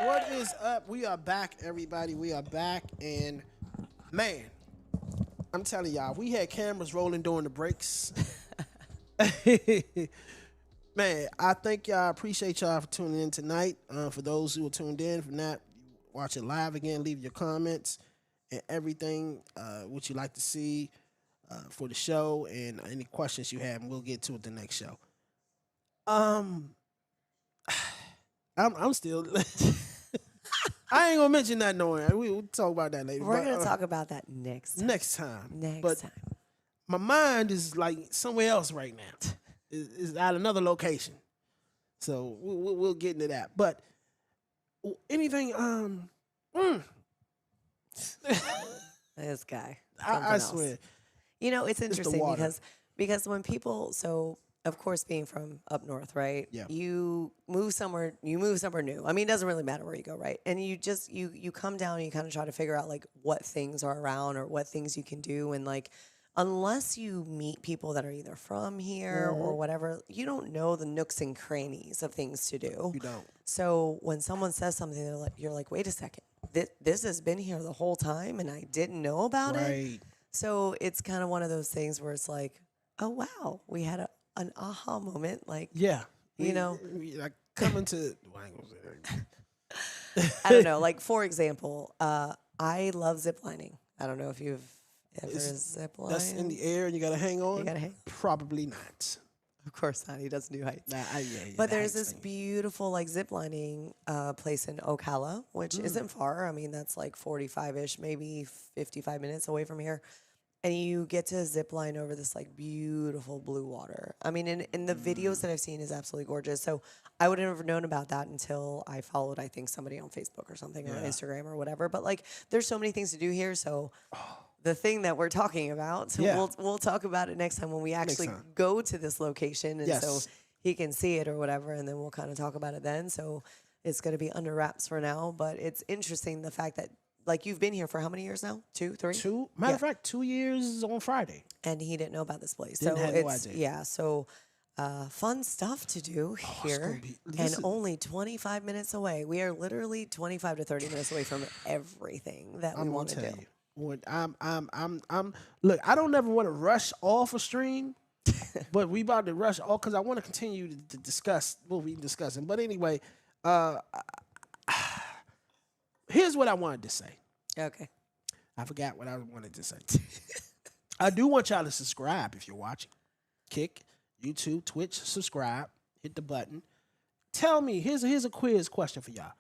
What is up? We are back, everybody. We are back, and man, I'm telling y'all, we had cameras rolling during the breaks. Man, I thank y'all. Appreciate y'all for tuning in tonight. For those who are tuned in, for not watch it live again, leave your comments and everything what you like to see for the show and any questions you have, and we'll get to it the next show. I'm still. I ain't gonna mention that knowing. We'll talk about that later. We're gonna talk about that next time. Next time. Next time. My mind is like somewhere else right now. It's at another location. So we'll get into that. But anything, This guy. I swear. You know, it's interesting water. because when people, so of course being from up north, right? Yeah. You move somewhere new. I mean, it doesn't really matter where you go, right? And you just you come down and you kind of try to figure out like what things are around or what things you can do, and like unless you meet people that are either from here or whatever, you don't know the nooks and crannies of things to do. You don't. So when someone says something, you're like, wait a second, this has been here the whole time and I didn't know about it. Right. So it's kind of one of those things where it's like, oh wow, we had an aha moment, like Yeah. You know? we like coming to. Well, I ain't gonna say that. I don't know. Like for example, I love ziplining. I don't know if you've ever ziplined. That's in the air and you gotta hang on. You gotta hang. Probably not. Of course not. He doesn't do heights. Nah, But the there's heights this thing. beautiful like ziplining place in Ocala, which isn't far. I mean, that's like 45-ish, maybe 55 minutes away from here. And you get to zip line over this like beautiful blue water. I mean, in the videos that I've seen is absolutely gorgeous. So I would have never known about that until I followed, I think, somebody on Facebook or something or Instagram or whatever. But like, there's so many things to do here. So the thing that we're talking about, so Yeah. we'll talk about it next time when we actually time. go to this location, and Yes. so he can see it or whatever, and then we'll kind of talk about it then. So it's going to be under wraps for now. But it's interesting the fact that like you've been here for how many years now? 2, 3? Matter of fact, 2 years on Friday. And he didn't know about this place. Didn't so have no it's idea. yeah, so fun stuff to do here, gonna be- and listen. only 25 minutes away. We are literally 25 to 30 minutes away from everything that we I'm want gonna to tell do. you. When I'm look, I don't never want to rush off a stream, but we about to rush all because I want to continue to discuss what we discussing. But anyway, here's what I wanted to say. Okay. I forgot what I wanted to say. I do want y'all to subscribe if you're watching. Kick, YouTube, Twitch, subscribe, hit the button. Tell me, here's a quiz question for y'all.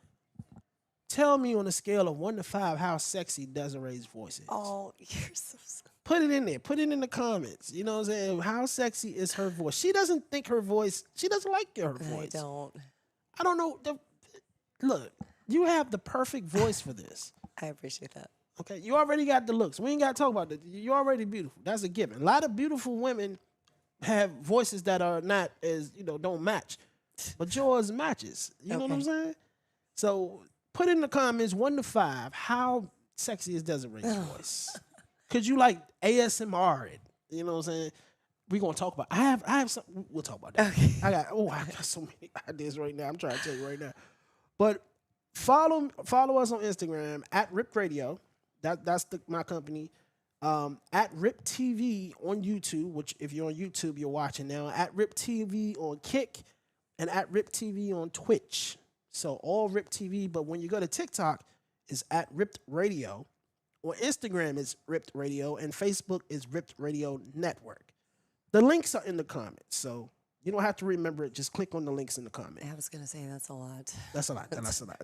Tell me on a scale of 1 to 5 how sexy Desiree's voice is. Oh, you're so. Put it in there. Put it in the comments. You know what I'm saying? How sexy is her voice? She doesn't think her voice. She doesn't like her voice. I don't. know. Look, you have the perfect voice for this. I appreciate that. Okay, you already got the looks. We ain't got to talk about that. You're already beautiful. That's a given. A lot of beautiful women have voices that are not as, don't match. But yours matches. You know what I'm saying? So put in the comments 1 to 5 how sexy is Desiree's voice. Could you like ASMR it? You know what I'm saying? We're gonna talk about. I have some. We'll talk about that. Okay. I got so many ideas right now. I'm trying to tell you right now. But follow us on Instagram at Ripped Radio. That's my company. At Rip TV on YouTube, which if you're on YouTube, you're watching now. At Rip TV on Kick, and at Rip TV on Twitch. So all Rip TV, but when you go to TikTok, it's at Ripped Radio. On Instagram, it's Ripped Radio, and Facebook is Ripped Radio Network. The links are in the comments, so you don't have to remember it. Just click on the links in the comments. I was gonna say that's a lot. That's a lot. That's a lot.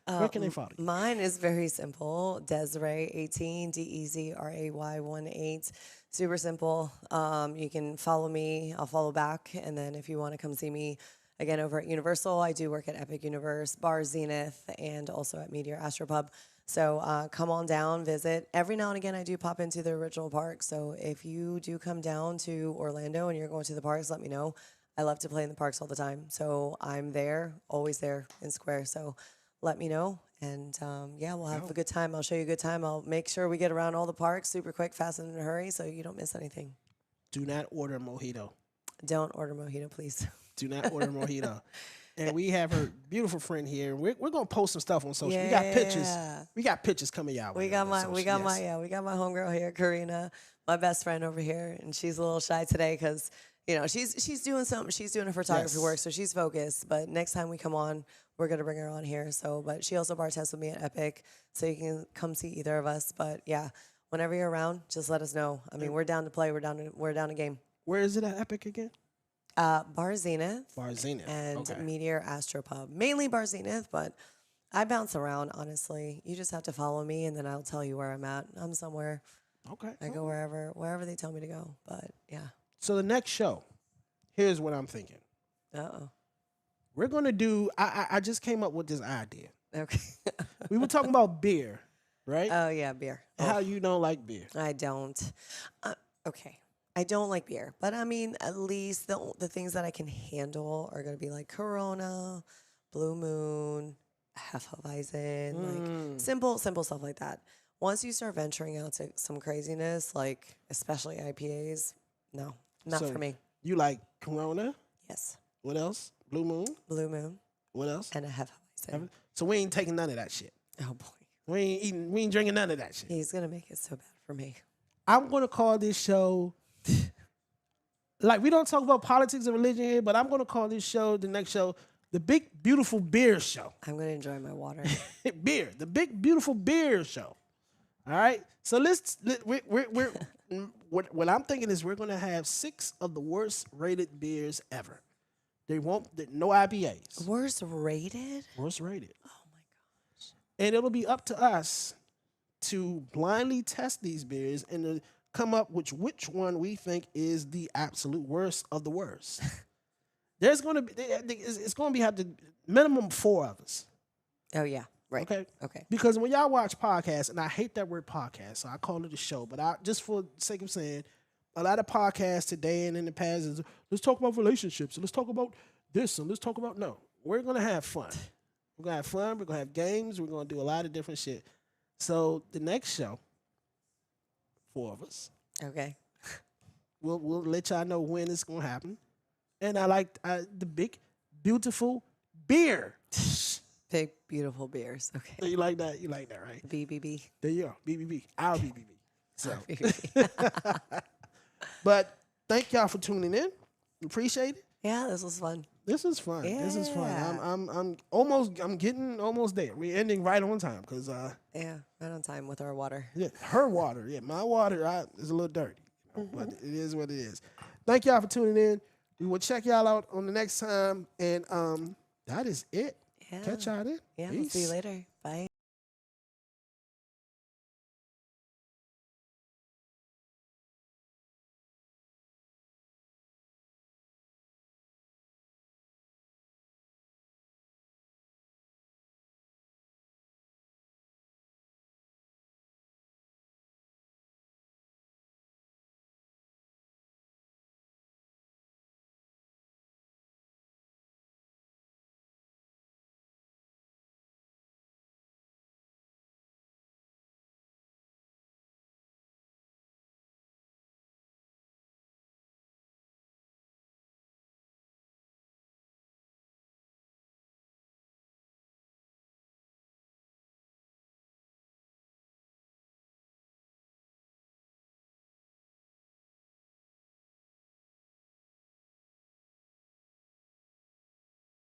Where can they follow you? Mine is very simple. Desiree 18, DEZRAY 18. Super simple. You can follow me. I'll follow back. And then if you want to come see me again over at Universal, I do work at Epic Universe, Bar Zenith, and also at Meteor Astropub. So come on down, visit. Every now and again, I do pop into the original park. So if you do come down to Orlando and you're going to the parks, let me know. I love to play in the parks all the time. So I'm there, always there in Square. So let me know. And yeah, we'll have a good time. I'll show you a good time. I'll make sure we get around all the parks super quick, fast, and in a hurry so you don't miss anything. Do not order mojito. Don't order mojito, please. Do not order mojito. and we have her beautiful friend here. We're gonna post some stuff on social. We got pictures. Yeah. We got pictures coming out. We got my homegirl here, Karina, my best friend over here, and she's a little shy today because she's doing something. She's doing her photography Yes. work, so she's focused. But next time we come on, we're gonna bring her on here. So, but she also bartends with me at Epic, so you can come see either of us. But yeah, whenever you're around, just let us know. I mean, we're down to play. We're down to game. Where is it at Epic again? Bar Zenith. Bar Zenith. And Okay. Meteor Astropub. Mainly Bar Zenith, but I bounce around, honestly. You just have to follow me, and then I'll tell you where I'm at. I'm somewhere. Okay. I go wherever they tell me to go. But yeah. So the next show, here's what I'm thinking. Uh-oh. We're gonna do. I just came up with this idea. Okay. We were talking about beer, right? Oh, yeah, beer. How you don't like beer? I don't. Okay. I don't like beer, but I mean, at least the things that I can handle are going to be like Corona, Blue Moon, Hefeweizen, like simple stuff like that. Once you start venturing out to some craziness, like especially IPAs, no, not So for me. You like Corona? Yes. What else? Blue Moon? Blue Moon What else? and a Hefeweizen. So we ain't taking none of that shit. Oh boy, We ain't eating. We ain't drinking none of that shit. he's going to make it so bad for me. I'm gonna call this show. Like, we don't talk about politics and religion here, but I'm gonna call this show, the next show, the Big Beautiful Beer Show. I'm going to enjoy my water. Beer, the Big Beautiful Beer Show. All right. So what I'm thinking is we're gonna have 6 of the worst rated beers ever. No IPAs. Worst rated? Worst rated. Oh my gosh. And it'll be up to us to blindly test these beers and to come up with which one we think is the absolute worst of the worst. It's gonna be have to minimum 4 of us. Oh yeah. Right. Okay. Because when y'all watch podcasts, and I hate that word podcast, so I call it a show, but just for the sake of saying, a lot of podcasts today and in the past is let's talk about relationships and let's talk about this and let's talk about we're gonna have fun. We're gonna have fun. We're gonna have games. We're gonna do a lot of different shit. So the next show, 4 of us. Okay. We'll let y'all know when it's gonna happen. And I like the Big Beautiful Beer. Big beautiful beers. Okay. You like that? You like that, right? BBB. There you go. BBB. Our BBB. So, but thank y'all for tuning in. Appreciate it. Yeah, this was fun. This is fun. This is fun. Yeah. I'm getting almost there. We're ending right on time because Yeah, right on time with our water. yeah, her water, my water is a little dirty, but it is what it is. Thank y'all for tuning in. We will check y'all out on the next time, and that is it. Yeah. Catch y'all then. Yeah, we'll see you Peace. later. Bye.